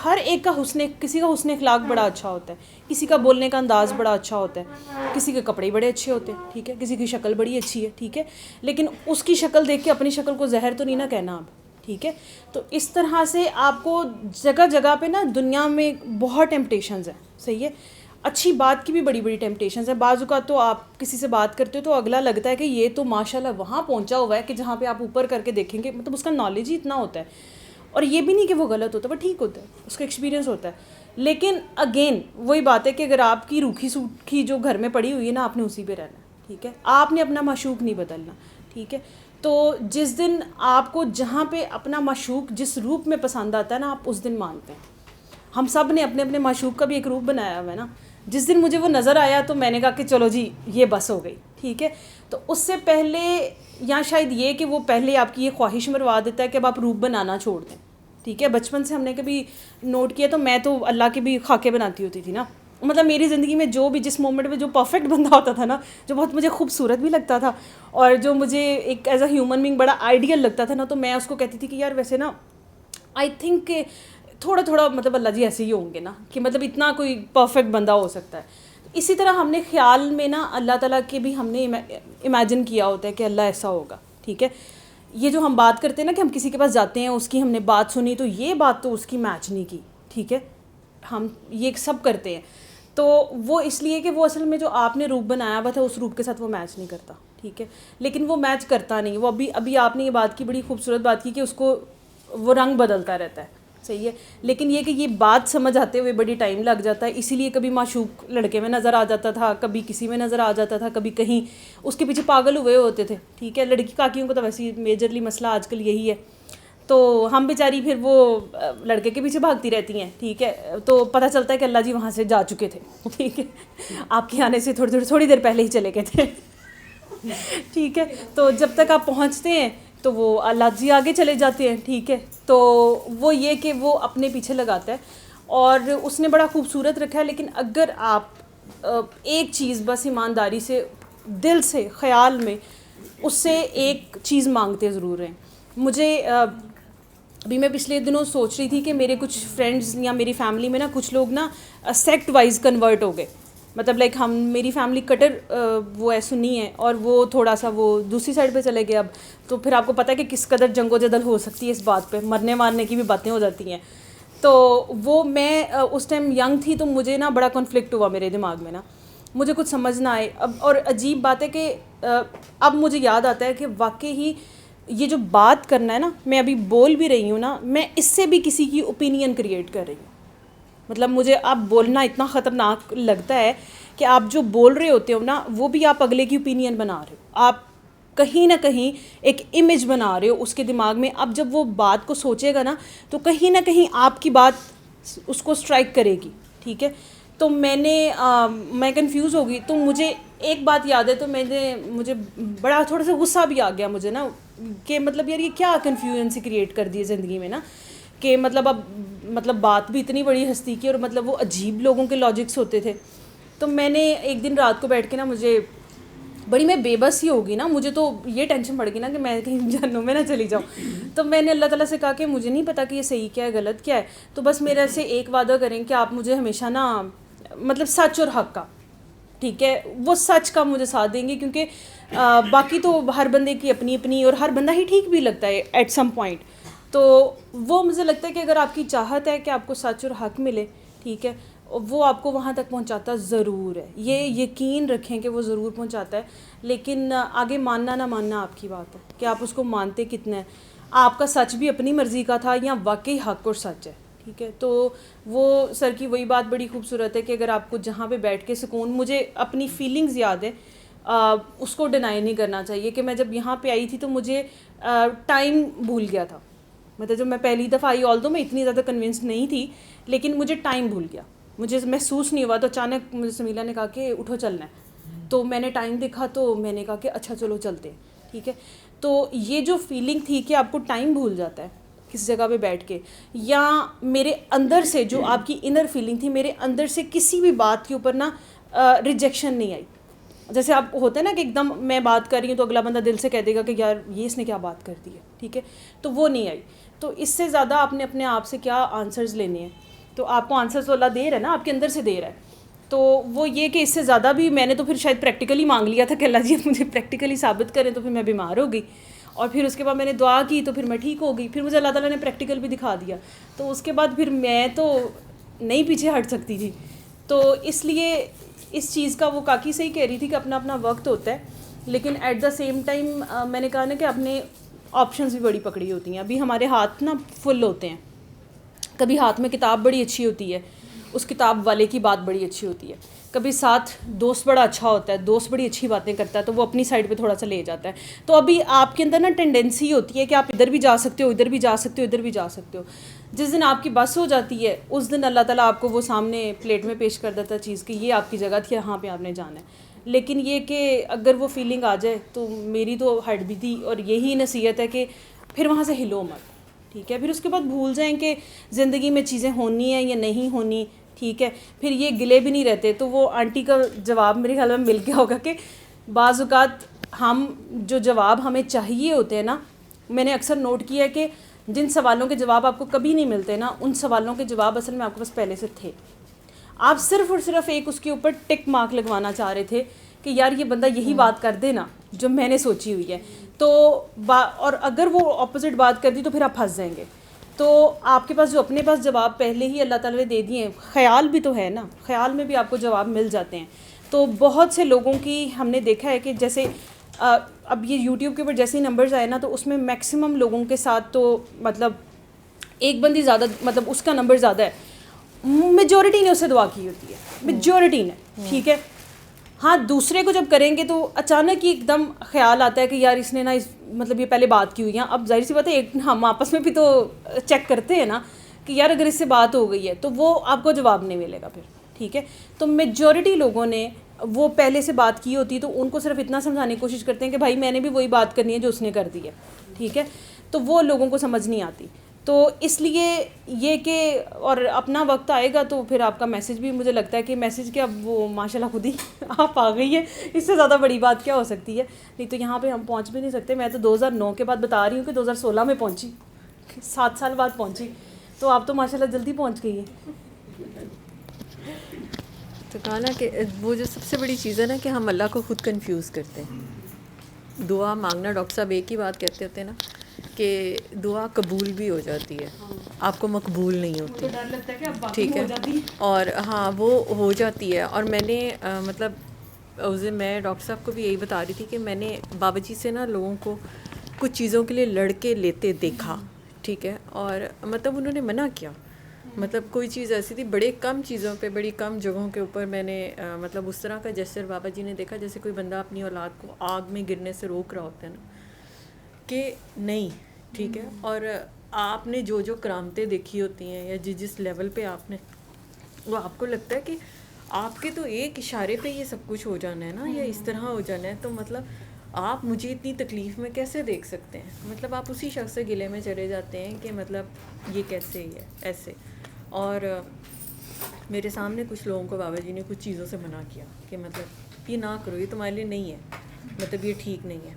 ہر ایک کا کسی کا حسن اخلاق بڑا اچھا ہوتا ہے, کسی کا بولنے کا انداز بڑا اچھا ہوتا ہے, کسی کے کپڑے بڑے اچھے ہوتے ہیں, ٹھیک ہے, کسی کی شکل بڑی اچھی ہے, ٹھیک ہے, لیکن اس کی شکل دیکھ کے اپنی شکل کو زہر تو نہیں نہ کہنا اب, ٹھیک ہے. تو اس طرح سے آپ کو جگہ جگہ پہ نا دنیا میں بہت ٹیمپٹیشنز ہیں, صحیح ہے, اچھی بات کی بھی بڑی بڑی ٹیمپٹیشنز ہیں. بعض اوقات تو آپ کسی سے بات کرتے ہو تو اگلا لگتا ہے کہ یہ تو ماشاء اللہ وہاں پہنچا ہوا ہے کہ جہاں پہ آپ اوپر کر کے دیکھیں گے, مطلب اس کا نالج ہی اتنا ہوتا ہے. اور یہ بھی نہیں کہ وہ غلط ہوتا ہے, وہ ٹھیک ہوتا ہے, اس کا ایکسپیرینس ہوتا ہے. لیکن اگین وہی بات ہے کہ اگر آپ کی روکھی سوکھی جو گھر میں پڑی ہوئی ہے نا, آپ نے اسی پہ رہنا ہے, ٹھیک ہے, آپ نے اپنا معشوق نہیں بدلنا, ٹھیک ہے. تو جس دن آپ کو جہاں پہ اپنا معشوق جس روپ میں پسند آتا ہے نا, آپ اس دن مانتے ہیں. ہم سب نے اپنے اپنے معشوق کا بھی ایک روپ بنایا ہوا ہے نا. جس دن مجھے وہ نظر آیا تو میں نے کہا کہ چلو جی یہ بس ہو گئی, ٹھیک ہے. تو اس سے پہلے یا شاید یہ کہ وہ پہلے آپ کی یہ خواہش مروا دیتا ہے کہ اب آپ روپ بنانا چھوڑ دیں, ٹھیک ہے. بچپن سے ہم نے کبھی نوٹ کیا تو میں تو اللہ کے بھی خاکے بناتی ہوتی تھی نا. مطلب میری زندگی میں جو بھی جس مومنٹ میں جو پرفیکٹ بندہ ہوتا تھا نا, جو بہت مجھے خوبصورت بھی لگتا تھا اور جو مجھے ایک ایز اے ہیومن بینگ بڑا آئیڈیل لگتا تھا نا, تو میں اس کو کہتی تھی کہ یار ویسے نا آئی تھنک کہ تھوڑا تھوڑا مطلب اللہ جی ایسے ہی ہوں گے نا, کہ مطلب اتنا کوئی پرفیکٹ بندہ ہو سکتا ہے. اسی طرح ہم نے خیال میں نا اللہ تعالیٰ کے بھی ہم نے امیجن کیا ہوتا ہے کہ اللہ ایسا ہوگا, ٹھیک ہے. یہ جو ہم بات کرتے ہیں نا کہ ہم کسی کے پاس جاتے ہیں, اس کی ہم نے بات سنی تو یہ بات تو اس کی میچ نہیں کی, ٹھیک ہے, ہم یہ سب کرتے ہیں. تو وہ اس لیے کہ وہ اصل میں جو آپ نے روپ بنایا ہوا تھا اس روپ کے ساتھ وہ میچ نہیں کرتا, ٹھیک ہے. لیکن وہ میچ کرتا نہیں, وہ ابھی آپ نے یہ بات کی, بڑی خوبصورت بات کی کہ اس کو وہ رنگ بدلتا رہتا ہے, صحیح ہے. لیکن یہ کہ یہ بات سمجھ آتے ہوئے بڑی ٹائم لگ جاتا ہے, اسی لیے کبھی معشوق لڑکے میں نظر آ جاتا تھا, کبھی کسی میں نظر آ جاتا تھا, کبھی کہیں, اس کے پیچھے پاگل ہوئے ہوتے تھے, ٹھیک ہے. لڑکی کاکیوں کو تو ویسے میجرلی مسئلہ آج کل یہی ہے. تو ہم بیچاری پھر وہ لڑکے کے پیچھے بھاگتی رہتی ہیں, ٹھیک ہے. تو پتہ چلتا ہے کہ اللہ جی وہاں سے جا چکے تھے, ٹھیک ہے, آپ کے آنے سے تھوڑی دیر پہلے ہی چلے گئے تھے, ٹھیک ہے. تو جب تک آپ پہنچتے ہیں تو وہ اللہ جی آگے چلے جاتے ہیں, ٹھیک ہے. تو وہ یہ کہ وہ اپنے پیچھے لگاتا ہے اور اس نے بڑا خوبصورت رکھا ہے. لیکن اگر آپ ایک چیز بس ایمانداری سے دل سے خیال میں اس سے ایک چیز مانگتے ضرور ہیں. مجھے ابھی میں پچھلے دنوں سوچ رہی تھی کہ میرے کچھ فرینڈز یا میری فیملی میں نا کچھ لوگ نا سیکٹ وائز کنورٹ ہو گئے. مطلب لائک میری فیملی کٹر وہ ہے سنی ہے اور وہ تھوڑا سا وہ دوسری سائڈ پہ چلے گئے. اب تو پھر آپ کو پتہ ہے کہ کس قدر جنگ و جدل ہو سکتی ہے اس بات پہ, مرنے مارنے کی بھی باتیں ہو جاتی ہیں. تو وہ میں اس ٹائم ینگ تھی تو مجھے نا بڑا کنفلکٹ ہوا میرے دماغ میں نا, مجھے کچھ سمجھ نہ آئے. اور عجیب بات ہے کہ اب مجھے یاد آتا ہے کہ واقعی ہی یہ جو بات کرنا ہے نا, میں ابھی بول بھی رہی ہوں نا, میں اس سے بھی کسی کی اوپینین کریٹ کر رہی ہوں. مطلب مجھے اب بولنا اتنا خطرناک لگتا ہے کہ آپ جو بول رہے ہوتے ہو نا وہ بھی آپ اگلے کی اوپینین بنا رہے ہو, آپ کہیں نہ کہیں ایک امیج بنا رہے ہو اس کے دماغ میں. اب جب وہ بات کو سوچے گا نا تو کہیں نہ کہیں آپ کی بات اس کو اسٹرائک کرے گی, ٹھیک ہے. تو میں کنفیوز ہو گئی. تو مجھے ایک بات یاد ہے, تو مجھے بڑا تھوڑا سا غصہ بھی آ گیا مجھے نا کہ مطلب یار یہ کیا کنفیوژن سی کریٹ کر دی ہے زندگی میں نا, کہ مطلب اب مطلب بات بھی اتنی بڑی ہستی کی اور مطلب وہ عجیب لوگوں کے لاجکس ہوتے تھے. تو میں نے ایک دن رات کو بیٹھ کے نا, مجھے بڑی میں بے بس ہی ہوگی نا, مجھے تو یہ ٹینشن پڑ گئی نا کہ میں کہیں جہنم میں نہ چلی جاؤں. تو میں نے اللہ تعالیٰ سے کہا کہ مجھے نہیں پتا کہ یہ صحیح کیا ہے غلط کیا ہے, تو بس میرے سے ایک وعدہ کریں کہ آپ مجھے ہمیشہ نا مطلب سچ اور حق کا, ٹھیک ہے, وہ سچ کا مجھے ساتھ دیں گے. کیونکہ باقی تو ہر بندے کی اپنی اپنی, اور ہر بندہ ہی ٹھیک بھی لگتا ہے ایٹ سم پوائنٹ. تو وہ مجھے لگتا ہے کہ اگر آپ کی چاہت ہے کہ آپ کو سچ اور حق ملے, ٹھیک ہے, وہ آپ کو وہاں تک پہنچاتا ضرور ہے. یہ یقین رکھیں کہ وہ ضرور پہنچاتا ہے. لیکن آگے ماننا نہ ماننا آپ کی بات ہے کہ آپ اس کو مانتے کتنا ہے. آپ کا سچ بھی اپنی مرضی کا تھا یا واقعی حق اور سچ ہے, ٹھیک ہے. تو وہ سر کی وہی بات بڑی خوبصورت ہے کہ اگر آپ کو جہاں پہ بیٹھ کے سکون, مجھے اپنی فیلنگز یاد ہے, اس کو ڈینائی نہیں کرنا چاہیے کہ میں جب یہاں پہ آئی تھی تو مجھے ٹائم بھول گیا تھا. مطلب جب میں پہلی دفعہ آئی, آل دو میں اتنی زیادہ کنونسڈ نہیں تھی, لیکن مجھے ٹائم بھول گیا, مجھے محسوس نہیں ہوا. تو اچانک مجھے سمیلا نے کہا کہ اٹھو چلنا ہے. تو میں نے ٹائم دیکھا تو میں نے کہا کہ اچھا چلو چلتے ہیں, ٹھیک ہے. تو یہ جو فیلنگ تھی کہ آپ کو ٹائم بھول جاتا ہے, کسی جگہ پہ بیٹھ کے, یا میرے اندر سے جو آپ کی انر فیلنگ تھی, میرے اندر سے کسی بھی بات کے اوپر نا ریجیکشن نہیں آئی. جیسے آپ ہوتا ہے نا کہ ایک دم میں بات کر رہی ہوں تو اگلا بندہ دل سے کہہ دے گا کہ یار یہ اس نے کیا بات کر دی ہے, ٹھیک ہے, تو وہ نہیں آئی. تو اس سے زیادہ آپ نے اپنے آپ سے کیا آنسرز لینے ہیں, تو آپ کو آنسرز تو اللہ دے رہا ہے نا, آپ کے اندر سے دے رہا ہے. تو وہ یہ کہ اس سے زیادہ بھی میں نے تو پھر شاید پریکٹیکلی مانگ لیا تھا کہ اللہ جی مجھے پریکٹیکلی ثابت کریں, تو پھر میں بیمار ہو گئی, اور پھر اس کے بعد میں نے دعا کی تو پھر میں ٹھیک ہو گئی. پھر مجھے اللہ تعالیٰ نے پریکٹیکل بھی دکھا دیا, تو اس کے بعد پھر میں تو نہیں پیچھے ہٹ سکتی تھی. تو اس لیے اس چیز کا وہ کاکی صحیح کہہ رہی تھی کہ اپنا اپنا وقت ہوتا ہے, لیکن ایٹ دا سیم ٹائم میں نے کہا نا کہ اپنے آپشنز بھی بڑی پکڑی ہوتی ہیں. ابھی ہمارے ہاتھ نا فل ہوتے ہیں, کبھی ہاتھ میں کتاب بڑی اچھی ہوتی ہے, اس کتاب والے کی بات بڑی اچھی ہوتی ہے, کبھی ساتھ دوست بڑا اچھا ہوتا ہے, دوست بڑی اچھی باتیں کرتا ہے تو وہ اپنی سائڈ پہ تھوڑا سا لے جاتا ہے. تو ابھی آپ کے اندر نا ٹینڈنسی ہوتی ہے کہ آپ ادھر بھی جا سکتے ہو, ادھر بھی جا سکتے ہو, ادھر بھی جا سکتے ہو. جس دن آپ کی بس ہو جاتی ہے اس دن اللہ تعالیٰ آپ کو وہ سامنے پلیٹ میں پیش کر دیتا ہے چیز کہ یہ آپ کی جگہ تھی, یہاں پہ آپ نے جانا ہے. لیکن یہ کہ اگر وہ فیلنگ آ جائے تو میری تو ہٹ بھی تھی, اور یہی نصیحت ہے کہ پھر وہاں سے ہلو مت, ٹھیک ہے. پھر اس کے بعد بھول جائیں کہ زندگی میں چیزیں ہونی ہیں یا نہیں ہونی, ٹھیک ہے. پھر یہ گلے بھی نہیں رہتے. تو وہ آنٹی کا جواب میرے خیال میں مل گیا ہوگا کہ بعض اوقات ہم جو جواب ہمیں چاہیے ہوتے ہیں نا, میں نے اکثر نوٹ کیا ہے کہ جن سوالوں کے جواب آپ کو کبھی نہیں ملتے نا, ان سوالوں کے جواب اصل میں آپ کے پاس پہلے سے تھے. آپ صرف اور صرف ایک اس کے اوپر ٹک مارک لگوانا چاہ رہے تھے کہ یار یہ بندہ یہی بات کر دے نا جو میں نے سوچی ہوئی ہے. تو اور اگر وہ اپوزٹ بات کر دی تو پھر آپ پھنس جائیں گے. تو آپ کے پاس جو اپنے پاس جواب پہلے ہی اللہ تعالیٰ نے دے دیے ہیں, خیال بھی تو ہے نا, خیال میں بھی آپ کو جواب مل جاتے ہیں. تو بہت سے لوگوں کی ہم نے دیکھا ہے کہ جیسے اب یہ یوٹیوب کے اوپر جیسے ہی نمبرز آئے نا, تو اس میں میکسیمم لوگوں کے ساتھ تو مطلب ایک بندی زیادہ مطلب اس کا نمبر زیادہ ہے, میجورٹی نے اس سے دعا کی ہوتی ہے, میجورٹی نے, ٹھیک ہے. ہاں دوسرے کو جب کریں گے تو اچانک ہی ایک دم خیال آتا ہے کہ یار اس نے نا مطلب یہ پہلے بات کی ہوئی ہے. اب ظاہر سی بات ہے ہم آپس میں بھی تو چیک کرتے ہیں نا کہ یار اگر اس سے بات ہو گئی ہے تو وہ آپ کو جواب نہیں ملے گا پھر, ٹھیک ہے. تو میجورٹی لوگوں نے وہ پہلے سے بات کی ہوتی ہے, تو ان کو صرف اتنا سمجھانے کی کوشش کرتے ہیں کہ بھائی میں نے بھی وہی بات کرنی ہے جو اس نے کر دی ہے, ٹھیک ہے. تو وہ لوگوں کو سمجھ نہیں آتی. تو اس لیے یہ کہ اور اپنا وقت آئے گا تو پھر آپ کا میسج بھی مجھے لگتا ہے کہ میسج کے اب وہ ماشاء اللہ خود ہی آپ آ گئی ہے, اس سے زیادہ بڑی بات کیا ہو سکتی ہے. نہیں تو یہاں پہ ہم پہنچ بھی نہیں سکتے. میں تو 2009 کے بعد بتا رہی ہوں کہ 2016 میں پہنچی, 7 سال بعد پہنچی. تو آپ تو ماشاء اللہ جلدی پہنچ گئی ہیں. تو کہا نا کہ وہ جو سب سے بڑی چیز ہے نا کہ ہم اللہ کو خود کنفیوز کرتے ہیں. دعا مانگنا, ڈاکٹر صاحب ایک ہی بات کہتے ہوتے ہیں نا کہ دعا قبول بھی ہو جاتی ہے, آپ کو مقبول نہیں ہوتی, ٹھیک ہے. اور ہاں وہ ہو جاتی ہے. اور میں نے مطلب اس دن میں ڈاکٹر صاحب کو بھی یہی بتا رہی تھی کہ میں نے بابا جی سے نا لوگوں کو کچھ چیزوں کے لیے لڑ کے لیتے دیکھا, ٹھیک ہے. اور مطلب انہوں نے منع کیا, مطلب کوئی چیز ایسی تھی, بڑے کم چیزوں پہ بڑی کم جگہوں کے اوپر میں نے مطلب اس طرح کا جیسر بابا جی نے دیکھا جیسے کوئی بندہ اپنی اولاد کو آگ میں گرنے سے روک رہا ہوتا ہے نا کہ نہیں, ٹھیک ہے. اور آپ نے جو کرامتیں دیکھی ہوتی ہیں یا جس لیول پہ آپ نے, وہ آپ کو لگتا ہے کہ آپ کے تو ایک اشارے پہ یہ سب کچھ ہو جانا ہے نا, یا اس طرح ہو جانا ہے, تو مطلب آپ مجھے اتنی تکلیف میں کیسے دیکھ سکتے ہیں. مطلب آپ اسی شخص سے گلے میں چلے جاتے ہیں کہ مطلب یہ کیسے ہی ہے ایسے. اور میرے سامنے کچھ لوگوں کو بابا جی نے کچھ چیزوں سے منع کیا کہ مطلب یہ نہ کرو, یہ تمہارے لیے نہیں ہے, مطلب یہ ٹھیک نہیں ہے.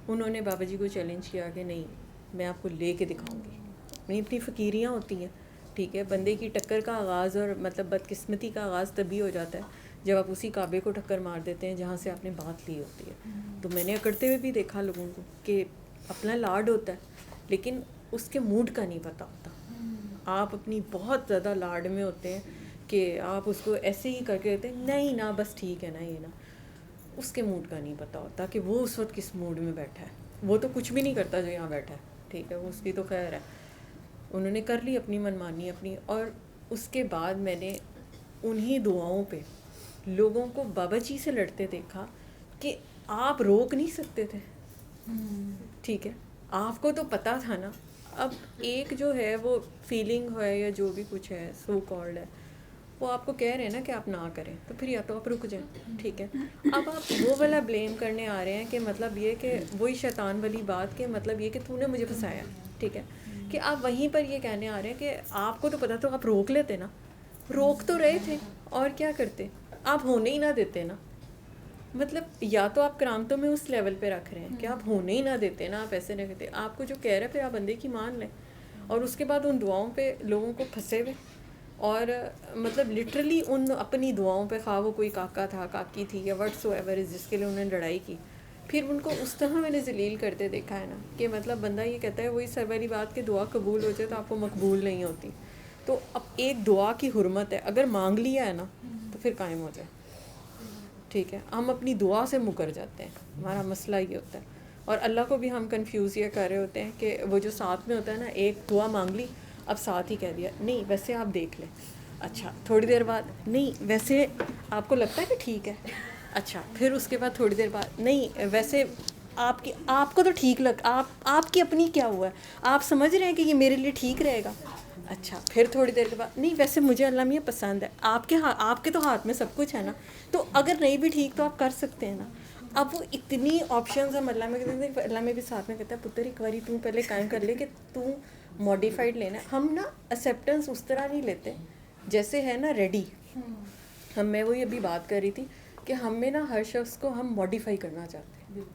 انہوں نے بابا جی کو چیلنج کیا کہ نہیں میں آپ کو لے کے دکھاؤں گی. نہیں اتنی فقیریاں ہوتی ہیں, ٹھیک ہے. بندے کی ٹکر کا آغاز اور مطلب بدقسمتی کا آغاز تبھی ہو جاتا ہے جب آپ اسی کعبے کو ٹکر مار دیتے ہیں جہاں سے آپ نے بات لی ہوتی ہے. تو میں نے اکڑتے ہوئے بھی دیکھا لوگوں کو کہ اپنا لاڈ ہوتا ہے لیکن اس کے موڈ کا نہیں پتہ ہوتا. آپ اپنی بہت زیادہ لاڈ میں ہوتے ہیں کہ آپ اس کو ایسے ہی کر کے دیتے ہیں, نہیں نا بس ٹھیک ہے نا یہ نا, اس کے موڈ کا نہیں پتہ ہوتا کہ وہ اس وقت کس موڈ میں بیٹھا ہے. وہ تو کچھ بھی نہیں کرتا جو یہاں بیٹھا ہے, ٹھیک ہے, وہ اس کی تو خیر ہے. انہوں نے کر لی اپنی منمانی اپنی. اور اس کے بعد میں نے انہی دعاؤں پہ لوگوں کو بابا جی سے لڑتے دیکھا کہ آپ روک نہیں سکتے تھے, ٹھیک ہے. آپ کو تو پتہ تھا نا. اب ایک جو ہے وہ فیلنگ ہے یا جو بھی کچھ ہے سو کالڈ ہے, وہ آپ کو کہہ رہے ہیں نا کہ آپ نہ کریں, تو پھر یا تو آپ رک جائیں, ٹھیک ہے. اب آپ وہ والا بلیم کرنے آ رہے ہیں کہ مطلب یہ کہ وہی شیطان والی بات کہ مطلب یہ کہ تو نے مجھے پھنسایا, ٹھیک ہے. کہ آپ وہیں پر یہ کہنے آ رہے ہیں کہ آپ کو تو پتہ تو آپ روک لیتے نا, روک تو رہے تھے اور کیا کرتے, آپ ہونے ہی نہ دیتے نا. مطلب یا تو آپ کرامتوں میں اس لیول پہ رکھ رہے ہیں کہ آپ ہونے ہی نہ دیتے نا, آپ ایسے نہ کرتے, آپ کو جو کہہ رہے ہیں پھر آپ بندے کی مان لیں. اور اس کے بعد ان دعاؤں پہ لوگوں کو پھنسے ہوئے, اور مطلب لٹرلی ان اپنی دعاؤں پہ, خواہ وہ کوئی کاکا تھا, کاکی تھی, یا وٹ سو ایور جس کے لیے انہوں نے لڑائی کی, پھر ان کو اس طرح میں نے ذلیل کرتے دیکھا ہے نا کہ مطلب بندہ یہ کہتا ہے وہی سر والی بات کہ دعا قبول ہو جائے تو آپ کو مقبول نہیں ہوتی. تو اب ایک دعا کی حرمت ہے, اگر مانگ لیا ہے نا تو پھر قائم ہو جائے. ٹھیک ہے, ہم اپنی دعا سے مکر جاتے ہیں, ہمارا مسئلہ یہ ہوتا ہے. اور اللہ کو بھی ہم کنفیوز یہ کر رہے ہوتے ہیں کہ وہ جو ساتھ میں ہوتا ہے نا, ایک دعا مانگ لی, اب ساتھ ہی کہہ دیا نہیں ویسے آپ دیکھ لیں, اچھا تھوڑی دیر بعد نہیں ویسے آپ کو لگتا ہے کہ ٹھیک ہے, اچھا پھر اس کے بعد تھوڑی دیر بعد نہیں ویسے آپ کو تو ٹھیک آپ کی اپنی کیا ہوا ہے, آپ سمجھ رہے ہیں کہ یہ میرے لیے ٹھیک رہے گا, اچھا پھر تھوڑی دیر کے بعد نہیں ویسے مجھے اللہ میاں پسند ہے, آپ کے تو ہاتھ میں سب کچھ ہے نا, تو اگر نہیں بھی ٹھیک تو آپ کر سکتے ہیں نا. اب وہ اتنی آپشنز ہم اللہ میں کہتے ہیں, اللہ میں بھی ساتھ میں کہتا ہے پتر ایک باری تو پہلے قائم کر لے کہ تو ماڈیفائڈ لینا ہے. ہم نا ایکسیپٹنس اس طرح نہیں لیتے جیسے ہے نا ریڈی. میں وہی ابھی بات کر رہی تھی کہ ہم میں نا ہر شخص کو ہم ماڈیفائی کرنا چاہتے ہیں.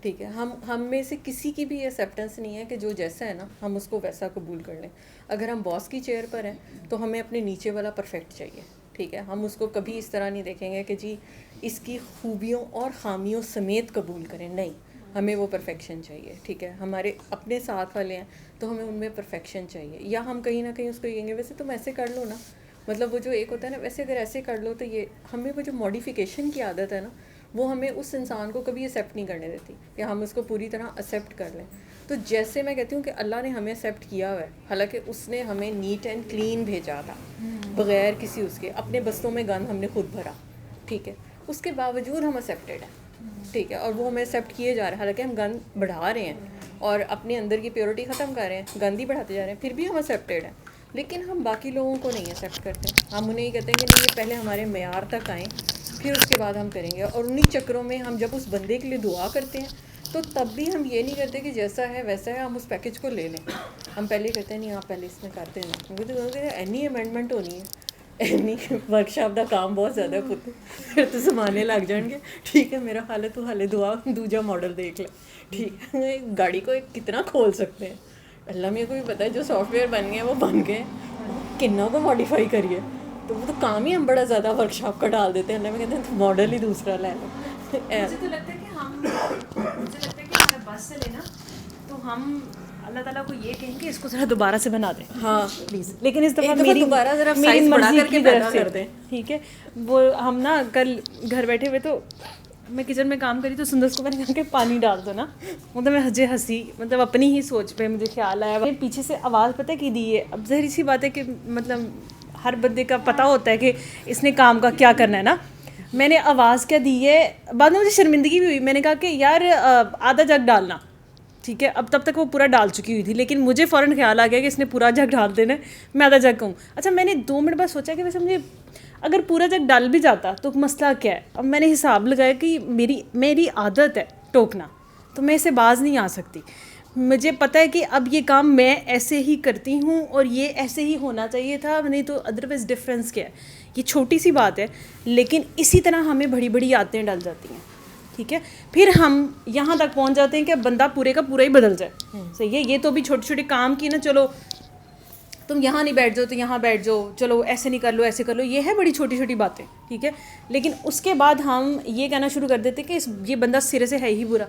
ٹھیک ہے, ہم میں سے کسی کی بھی ایکسیپٹنس نہیں ہے کہ جو جیسا ہے نا ہم اس کو ویسا قبول کر لیں. اگر ہم باس کی چیئر پر ہیں تو ہمیں اپنے نیچے والا پرفیکٹ چاہیے. ٹھیک ہے, ہم اس کو کبھی اس طرح نہیں دیکھیں گے کہ جی اس کی خوبیوں اور خامیوں سمیت قبول کریں, نہیں, ہمیں وہ پرفیکشن چاہیے. ٹھیک ہے, ہمارے اپنے ساتھ والے ہیں تو ہمیں ان میں پرفیکشن چاہیے, یا ہم کہیں نہ کہیں اس کو کہیں گے ویسے تم ایسے کر لو نا, مطلب وہ جو ایک ہوتا ہے نا ویسے اگر ایسے کر لو تو یہ ہمیں وہ جو ماڈیفیکیشن کی عادت ہے نا وہ ہمیں اس انسان کو کبھی ایکسیپٹ نہیں کرنے دیتی کہ ہم اس کو پوری طرح ایکسیپٹ کر لیں. تو جیسے میں کہتی ہوں کہ اللہ نے ہمیں ایکسیپٹ کیا ہوا ہے, حالانکہ اس نے ہمیں نیٹ اینڈ کلین بھیجا تھا بغیر کسی اس کے, اپنے بستوں میں گند ہم نے خود بھرا. ٹھیک ہے, اس کے باوجود ہم ایکسیپٹیڈ ہیں. ٹھیک ہے, اور وہ ہمیں ایکسیپٹ کیے جا رہے ہیں, حالانکہ ہم گند بڑھا رہے ہیں اور اپنے اندر کی پیورٹی ختم کر رہے ہیں, گند ہی بڑھاتے جا رہے ہیں, پھر بھی ہم ایکسیپٹیڈ ہیں. لیکن ہم باقی لوگوں کو نہیں ایکسیپٹ کرتے. ہم انہیں یہ کہتے ہیں کہ نہیں یہ پہلے ہمارے معیار تک آئیں پھر اس کے بعد ہم کریں گے. اور انہی چکروں میں ہم جب اس بندے کے لیے دعا کرتے ہیں تو تب بھی ہم یہ نہیں کرتے کہ جیسا ہے ویسا ہے, ہم اس پیکج کو لے لیں. ہم پہلے کہتے ہیں نہیں آپ پہلے اس میں کرتے ہیں نا, کیونکہ تو اینی امینڈمنٹ ہونی ہے, اینی ورک شاپ کا کام بہت زیادہ پتہ, پھر تو زمانے لگ جائیں گے. ٹھیک ہے, میرا حال ہے تو حالے دعا دوجا ماڈل دیکھ لیں. ٹھیک ہے, گاڑی کو کتنا کھول سکتے ہیں, اللہ میرے کو بھی پتہ ہے جو سافٹ ویئر بن گئے وہ بن گئے, کنوں کو ماڈیفائی کریے, تو وہ تو کام ہی ہم بڑا زیادہ ورک شاپ کا ڈال دیتے ہیں. اللہ میں کہتے ہیں ماڈل ہی دوسرا لے لو. مجھے تو لگتا ہے کہ ہمیں بس سے لینا تو ہم اللہ تعالیٰ کو یہ کہیں کہ اس کو ذرا دوبارہ سے بنا دیں. ہاں پلیز, لیکن اس دفعہ دوبارہ ذرا سائز بڑھا کر کے پیدا کر دیں. ٹھیک ہے, وہ ہم نا کل گھر بیٹھے ہوئے تو میں کچن میں کام کری تو سندر کو میں نے کہا کہ پانی ڈال دو نا, مطلب میں ہنسی, مطلب اپنی ہی سوچ پہ مجھے خیال آیا. پیچھے سے آواز پتہ کی دی ہے, اب ظاہر سی بات ہے کہ مطلب ہر بندے کا پتہ ہوتا ہے کہ اس نے کام کا کیا کرنا ہے نا. میں نے آواز کیا دی ہے, بعد میں مجھے شرمندگی بھی ہوئی, میں نے کہا کہ یار آدھا جگ ڈالنا. ٹھیک ہے, اب تب تک وہ پورا ڈال چکی ہوئی تھی, لیکن مجھے فوراً خیال آ گیا کہ اس نے پورا جگ ڈال دینا, میں آدھا جگ کہوں. اچھا میں نے 2 منٹ بعد سوچا کہ ویسے مجھے اگر پورا جگ ڈال بھی جاتا تو مسئلہ کیا ہے. اب میں نے حساب لگایا کہ میری عادت ہے ٹوکنا, تو میں اسے باز نہیں آ سکتی. مجھے پتہ ہے کہ اب یہ کام میں ایسے ہی کرتی ہوں اور یہ ایسے ہی ہونا چاہیے تھا, نہیں تو ادروائز ڈفرینس کیا ہے. یہ چھوٹی سی بات ہے, لیکن اسی طرح ہمیں بڑی بڑی عادتیں ڈل جاتی ہیں. ٹھیک ہے, پھر ہم یہاں تک پہنچ جاتے ہیں کہ اب بندہ پورے کا پورا ہی بدل جائے. صحیح ہے, یہ تو بھی چھوٹے چھوٹے کام کی نا, چلو تم یہاں نہیں بیٹھ جاؤ تو یہاں بیٹھ جاؤ, چلو ایسے نہیں کر لو ایسے کر لو, یہ ہے بڑی چھوٹی چھوٹی باتیں. ٹھیک ہے, لیکن اس کے بعد ہم یہ کہنا شروع کر دیتے کہ یہ بندہ سرے سے ہے ہی برا.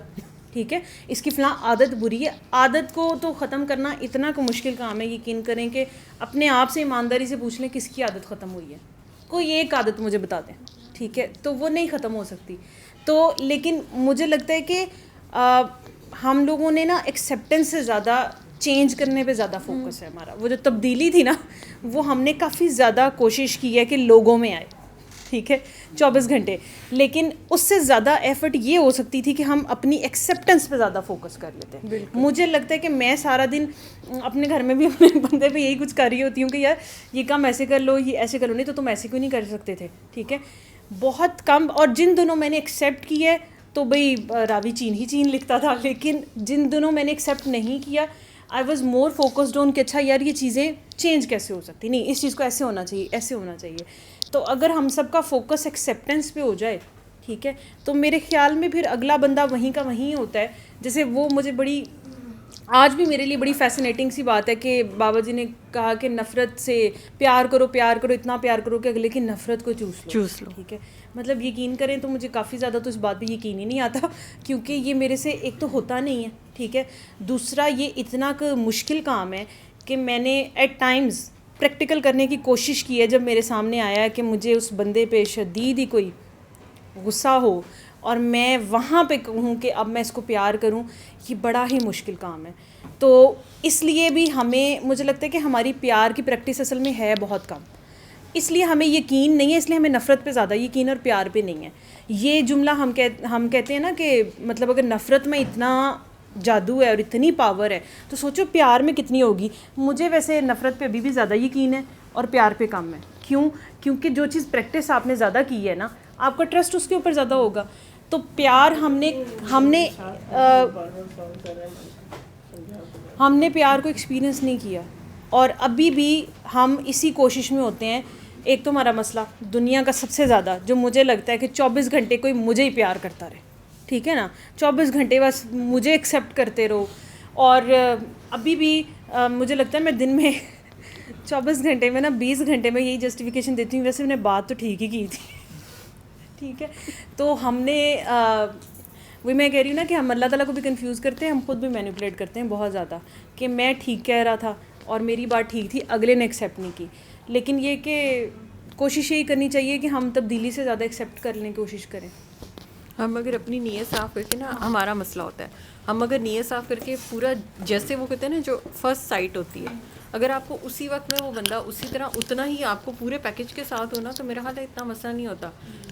ٹھیک ہے, اس کی فلاں عادت بری ہے. عادت کو تو ختم کرنا اتنا کو مشکل کام ہے, یقین کریں کہ اپنے آپ سے ایمانداری سے پوچھ لیں کس کی عادت ختم ہوئی ہے. کوئی ایک عادت مجھے بتا دیں. ٹھیک ہے, تو وہ نہیں ختم ہو سکتی. تو لیکن مجھے لگتا ہے کہ ہم لوگوں نے نا ایکسیپٹنس سے زیادہ چینج کرنے پہ زیادہ فوکس ہے ہمارا. وہ جو تبدیلی تھی نا وہ ہم نے کافی زیادہ کوشش کی ہے کہ لوگوں میں آئے. ٹھیک ہے, 24 گھنٹے, لیکن اس سے زیادہ ایفرٹ یہ ہو سکتی تھی کہ ہم اپنی ایکسیپٹنس پہ زیادہ فوکس کر لیتے. مجھے لگتا ہے کہ میں سارا دن اپنے گھر میں بھی اپنے بندے پہ یہی کچھ کر رہی ہوتی ہوں کہ یار یہ کام ایسے کر لو, یہ ایسے کر لو, نہیں تو تم ایسے کیوں نہیں کر سکتے تھے. ٹھیک ہے, بہت کم. اور جن دنوں میں نے ایکسیپٹ کی ہے تو بھائی راوی چین ہی چین لکھتا تھا, لیکن جن دنوں میں نے ایکسیپٹ نہیں کیا I was more focused on کہ اچھا یار یہ چیزیں چینج کیسے ہو سکتی, نہیں اس چیز کو ایسے ہونا چاہیے, ایسے ہونا چاہیے. تو اگر ہم سب کا فوکس ایکسیپٹنس پہ ہو جائے, ٹھیک ہے, تو میرے خیال میں پھر اگلا بندہ وہیں کا وہیں ہوتا ہے. جیسے وہ مجھے بڑی, آج بھی میرے لیے بڑی فیسنیٹنگ سی بات ہے کہ بابا جی نے کہا کہ نفرت سے پیار کرو, اتنا پیار کرو کہ اگلے کی نفرت کو چوس لو. ٹھیک ہے, مطلب یقین کریں تو مجھے کافی زیادہ تو اس بات پہ یقین ہی نہیں آتا, کیونکہ یہ میرے سے ایک تو ہوتا نہیں ہے, ٹھیک ہے, دوسرا یہ اتنا مشکل کام ہے کہ میں نے ایٹ ٹائمز پریکٹیکل کرنے کی کوشش کی ہے. جب میرے سامنے آیا ہے کہ مجھے اس بندے پہ شدید ہی کوئی غصہ ہو اور میں وہاں پہ کہوں کہ اب میں اس کو پیار کروں, یہ بڑا ہی مشکل کام ہے. تو اس لیے بھی ہمیں, مجھے لگتا ہے کہ ہماری پیار کی پریکٹس اصل میں ہے بہت کم, اس لیے ہمیں یقین نہیں ہے, اس لیے ہمیں نفرت پہ زیادہ یقین اور پیار پہ نہیں ہے. یہ جملہ ہم کہتے ہیں نا کہ مطلب اگر نفرت میں اتنا جادو ہے اور اتنی پاور ہے تو سوچو پیار میں کتنی ہوگی. مجھے ویسے نفرت پہ ابھی بھی زیادہ یقین ہے اور پیار پہ کم ہے. کیوں؟ کیونکہ جو چیز پریکٹس آپ نے زیادہ کی ہے نا, آپ کا ٹرسٹ اس کے اوپر زیادہ ہوگا. تو پیار ہم نے پیار کو ایکسپیرئنس نہیں کیا, اور ابھی بھی ہم اسی کوشش میں ہوتے ہیں. ایک تو ہمارا مسئلہ دنیا کا سب سے زیادہ جو مجھے لگتا ہے کہ 24 گھنٹے کوئی مجھے ہی پیار کرتا رہے, ٹھیک ہے نا, 24 گھنٹے بس مجھے ایکسیپٹ کرتے رہو. اور ابھی بھی مجھے لگتا ہے میں دن میں 24 گھنٹے میں نا 20 گھنٹے میں یہی جسٹیفیکیشن دیتی ہوں ویسے میں نے بات تو ٹھیک ہی کی تھی, ٹھیک ہے. تو ہم نے وہی میں کہہ رہی ہوں نا کہ ہم اللہ تعالیٰ کو بھی کنفیوز کرتے ہیں, ہم خود بھی مینیپولیٹ کرتے ہیں بہت زیادہ, کہ میں ٹھیک کہہ رہا تھا اور میری بات ٹھیک تھی, اگلے نے ایکسیپٹ نہیں کی. لیکن یہ کہ کوشش یہی کرنی چاہیے کہ ہم تبدیلی سے زیادہ ایکسیپٹ کرنے کی کوشش کریں. ہم اگر اپنی نیت صاف کر کے نا, ہمارا مسئلہ ہوتا ہے, ہم اگر نیت صاف کر کے پورا, جیسے وہ کہتے ہیں نا جو فرسٹ سائٹ ہوتی ہے, اگر آپ کو اسی وقت میں وہ بندہ اسی طرح اتنا ہی آپ کو پورے پیکج کے ساتھ ہونا, تو میرا خیال ہے اتنا مسئلہ نہیں ہوتا.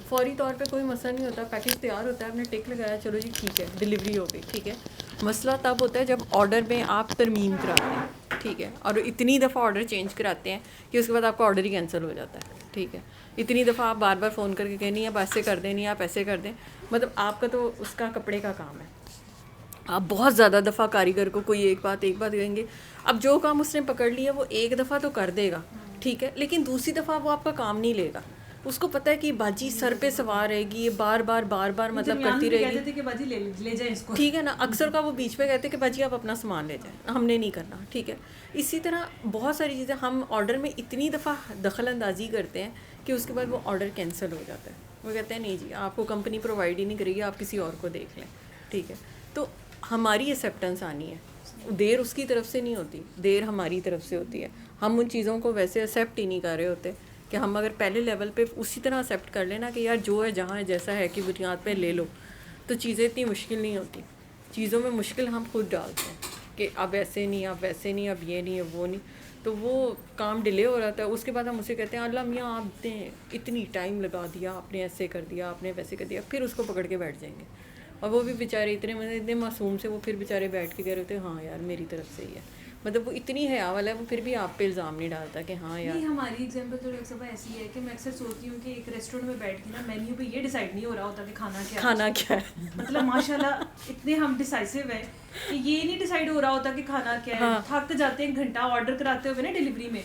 فوری طور پہ کوئی مسئلہ نہیں ہوتا, پیکج تیار ہوتا ہے, آپ نے ٹک لگایا, چلو جی ٹھیک ہے, ڈلیوری ہو گئی, ٹھیک ہے. مسئلہ تب ہوتا ہے جب آرڈر میں آپ ترمیم کراتے ہیں, ٹھیک ہے, اور اتنی دفعہ آرڈر چینج کراتے ہیں کہ اس کے بعد آپ کا آرڈر ہی کینسل ہو جاتا ہے, ٹھیک ہے. اتنی دفعہ آپ بار بار فون کر کے کہیں نہیں آپ ایسے کر دیں, نہیں آپ ایسے کر دیں, مطلب آپ کا تو اس کا کپڑے کا کام ہے. آپ بہت زیادہ دفعہ کاریگر کو کوئی ایک بات کہیں گے, اب جو کام اس نے پکڑ لیا وہ ایک دفعہ تو کر دے گا, ٹھیک ہے, لیکن دوسری دفعہ وہ آپ کا کام نہیں لے گا. اس کو پتہ ہے کہ باجی سر پہ سوار رہے گی, یہ بار بار مطلب کرتی رہے گی, ٹھیک ہے نا. اکثر کا وہ بیچ میں کہتے کہ باجی آپ اپنا سامان لے جائیں, ہم نے نہیں کرنا, ٹھیک ہے. اسی طرح بہت ساری چیزیں ہم آرڈر میں اتنی دفعہ دخل اندازی کرتے ہیں کہ اس کے بعد وہ آرڈر کینسل ہو جاتا ہے. وہ کہتے ہیں نہیں جی آپ کو کمپنی پرووائڈ ہی نہیں کرے گی, آپ کسی اور کو دیکھ لیں, ٹھیک ہے. تو ہماری ایکسیپٹنس آنی ہے, دیر اس کی طرف سے نہیں ہوتی, دیر ہماری طرف سے ہوتی ہے. ہم ان چیزوں کو ویسے ایکسیپٹ ہی نہیں کر رہے ہوتے کہ ہم اگر پہلے لیول پہ اسی طرح ایکسیپٹ کر لینا کہ یار جو ہے جہاں ہے جیسا ہے کہ بنیاد پہ لے لو, تو چیزیں اتنی مشکل نہیں ہوتی. چیزوں میں مشکل ہم خود ڈالتے ہیں کہ اب ایسے نہیں, اب ویسے نہیں, اب یہ نہیں, اب وہ نہیں, تو وہ کام ڈیلے ہو رہا تھا. اس کے بعد ہم اسے کہتے ہیں اللہ میاں آپ نے اتنی ٹائم لگا دیا, آپ نے ایسے کر دیا, آپ نے ویسے کر دیا, پھر اس کو پکڑ کے بیٹھ جائیں گے. اور وہ بھی بیچارے اتنے معصوم سے وہ پھر بیچارے بیٹھ کے کہہ رہے تھے ہاں یار میری طرف سے ہی ہے, مطلب وہ اتنی حیا والا ہے, وہ پھر بھی آپ پہ الزام نہیں ڈالتا کہ ہاں یار. ہماری ایگزامپل تو ایک سب ایسی ہے کہ میں اکثر سوچتی ہوں کہ ایک ریسٹورینٹ میں بیٹھ کے نا مینیو پہ یہ ڈیسائیڈ نہیں ہو رہا ہوتا کہ کھانا کیا ہے. مطلب ماشاء اللہ اتنے ہم ڈیسائسو ہیں کہ یہ نہیں ڈیسائیڈ ہو رہا ہوتا کہ کھانا کیا ہے. تھک جاتے ہیں گھنٹہ آرڈر کراتے ہوئے نا ڈلیوری میں,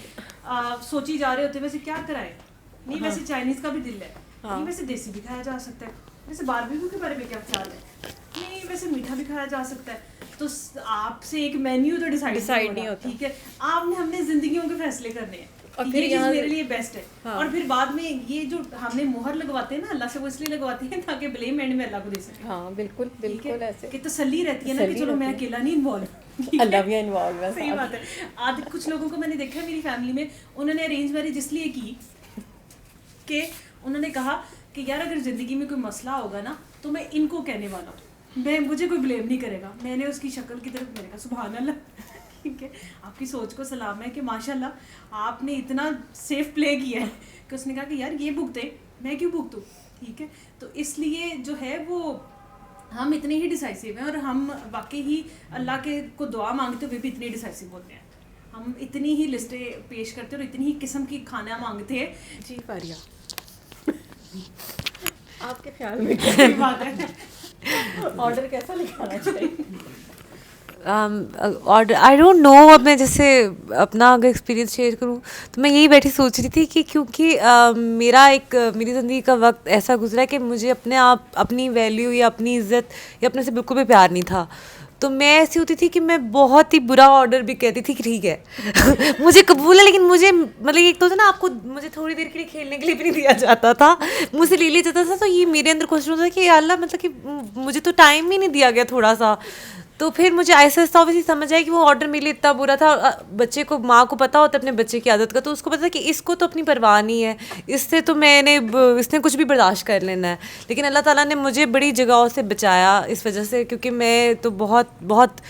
سوچی جا رہے ہوتے ہیں ویسے کیا کرائے, نہیں ویسے چائنیز کا بھی دل ہے, نہیں ویسے دیسی بھی کھایا جا سکتا ہے, ویسے باربیکیو کے بارے میں کیا خیال ہے, نہیں ویسے میٹھا بھی کھایا جا سکتا ہے. تو آپ سے ایک مینیو تو ڈیسائیڈ نہیں ہوتا, ٹھیک ہے. آپ نے ہم نے زندگیوں کے فیصلے کرنے ہیں, اور پھر یہ میرے لیے بیسٹ ہے. اور پھر بعد میں یہ جو ہم نے مہر لگواتے ہیں نا اللہ سے, وہ اس لیے لگواتے ہیں تاکہ بلیم اینڈ میں اللہ کو دے سکیں. ہاں بالکل بالکل ایسے کہ تسلی رہتی ہے نا کہ چلو میں اکیلا نہیں انوالو, اللہ بھی انوالو ہے. صحیح بات ہے. آج کچھ لوگوں کو میں نے دیکھا میری فیملی میں, انہوں نے ارینج میرج اس لیے کی کہ انہوں نے کہا کہ یار اگر زندگی میں کوئی مسئلہ ہوگا نا تو میں ان کو کہنے والا ہوں, مجھے کوئی بلیم نہیں کرے گا. میں نے اس کی شکل کی طرف میں نے کہا سبحان اللہ, ٹھیک ہے, آپ کی سوچ کو سلام ہے کہ ماشاء اللہ آپ نے اتنا سیف پلے کیا ہے کہ اس نے کہا کہ یار یہ بھگتے میں کیوں بھگتوں, ٹھیک ہے. تو اس لیے جو ہے وہ ہم اتنے ہی ڈیسائسو ہیں, اور ہم واقعی ہی اللہ کے کو دعا مانگتے ہوئے بھی اتنے ڈیسائسو ہوتے ہیں. ہم اتنی ہی لسٹیں پیش کرتے ہیں اور اتنی ہی قسم کی کھانا مانگتے ہیں. جی فاریہ آپ کے خیال میں کیا بات ہے, آرڈر کیسا لکھانا چاہیے؟ اور آئی ڈونٹ نو, اب میں جیسے اپنا اگر ایکسپیرینس شیئر کروں تو میں یہی بیٹھی سوچ رہی تھی کہ کیونکہ میری زندگی کا وقت ایسا گزرا ہے کہ مجھے اپنے آپ اپنی ویلیو یا اپنی عزت یا اپنے سے بالکل بھی پیار نہیں تھا. تو میں ایسی ہوتی تھی کہ میں بہت ہی برا آرڈر بھی کہتی تھی کہ ٹھیک ہے مجھے قبول ہے, لیکن مجھے مطلب ایک تو ہوتا نا آپ کو, مجھے تھوڑی دیر کے لیے کھیلنے کے لیے بھی نہیں دیا جاتا تھا, مجھ سے لے لیا جاتا تھا. تو یہ میرے اندر کوشش ہوتا تھا کہ یا اللہ مطلب کہ مجھے تو ٹائم ہی نہیں دیا گیا تھوڑا سا. تو پھر مجھے ایسا ایسا اوبیسلی سمجھ آیا کہ وہ آرڈر میرے لیے اتنا برا تھا. بچے کو, ماں کو پتہ ہوتا ہے اپنے بچے کی عادت کا, تو اس کو پتہ ہے کہ اس کو تو اپنی پرواہ نہیں ہے, اس سے تو اس نے کچھ بھی برداشت کر لینا ہے. لیکن اللہ تعالیٰ نے مجھے بڑی جگہوں سے بچایا اس وجہ سے, کیونکہ میں تو بہت بہت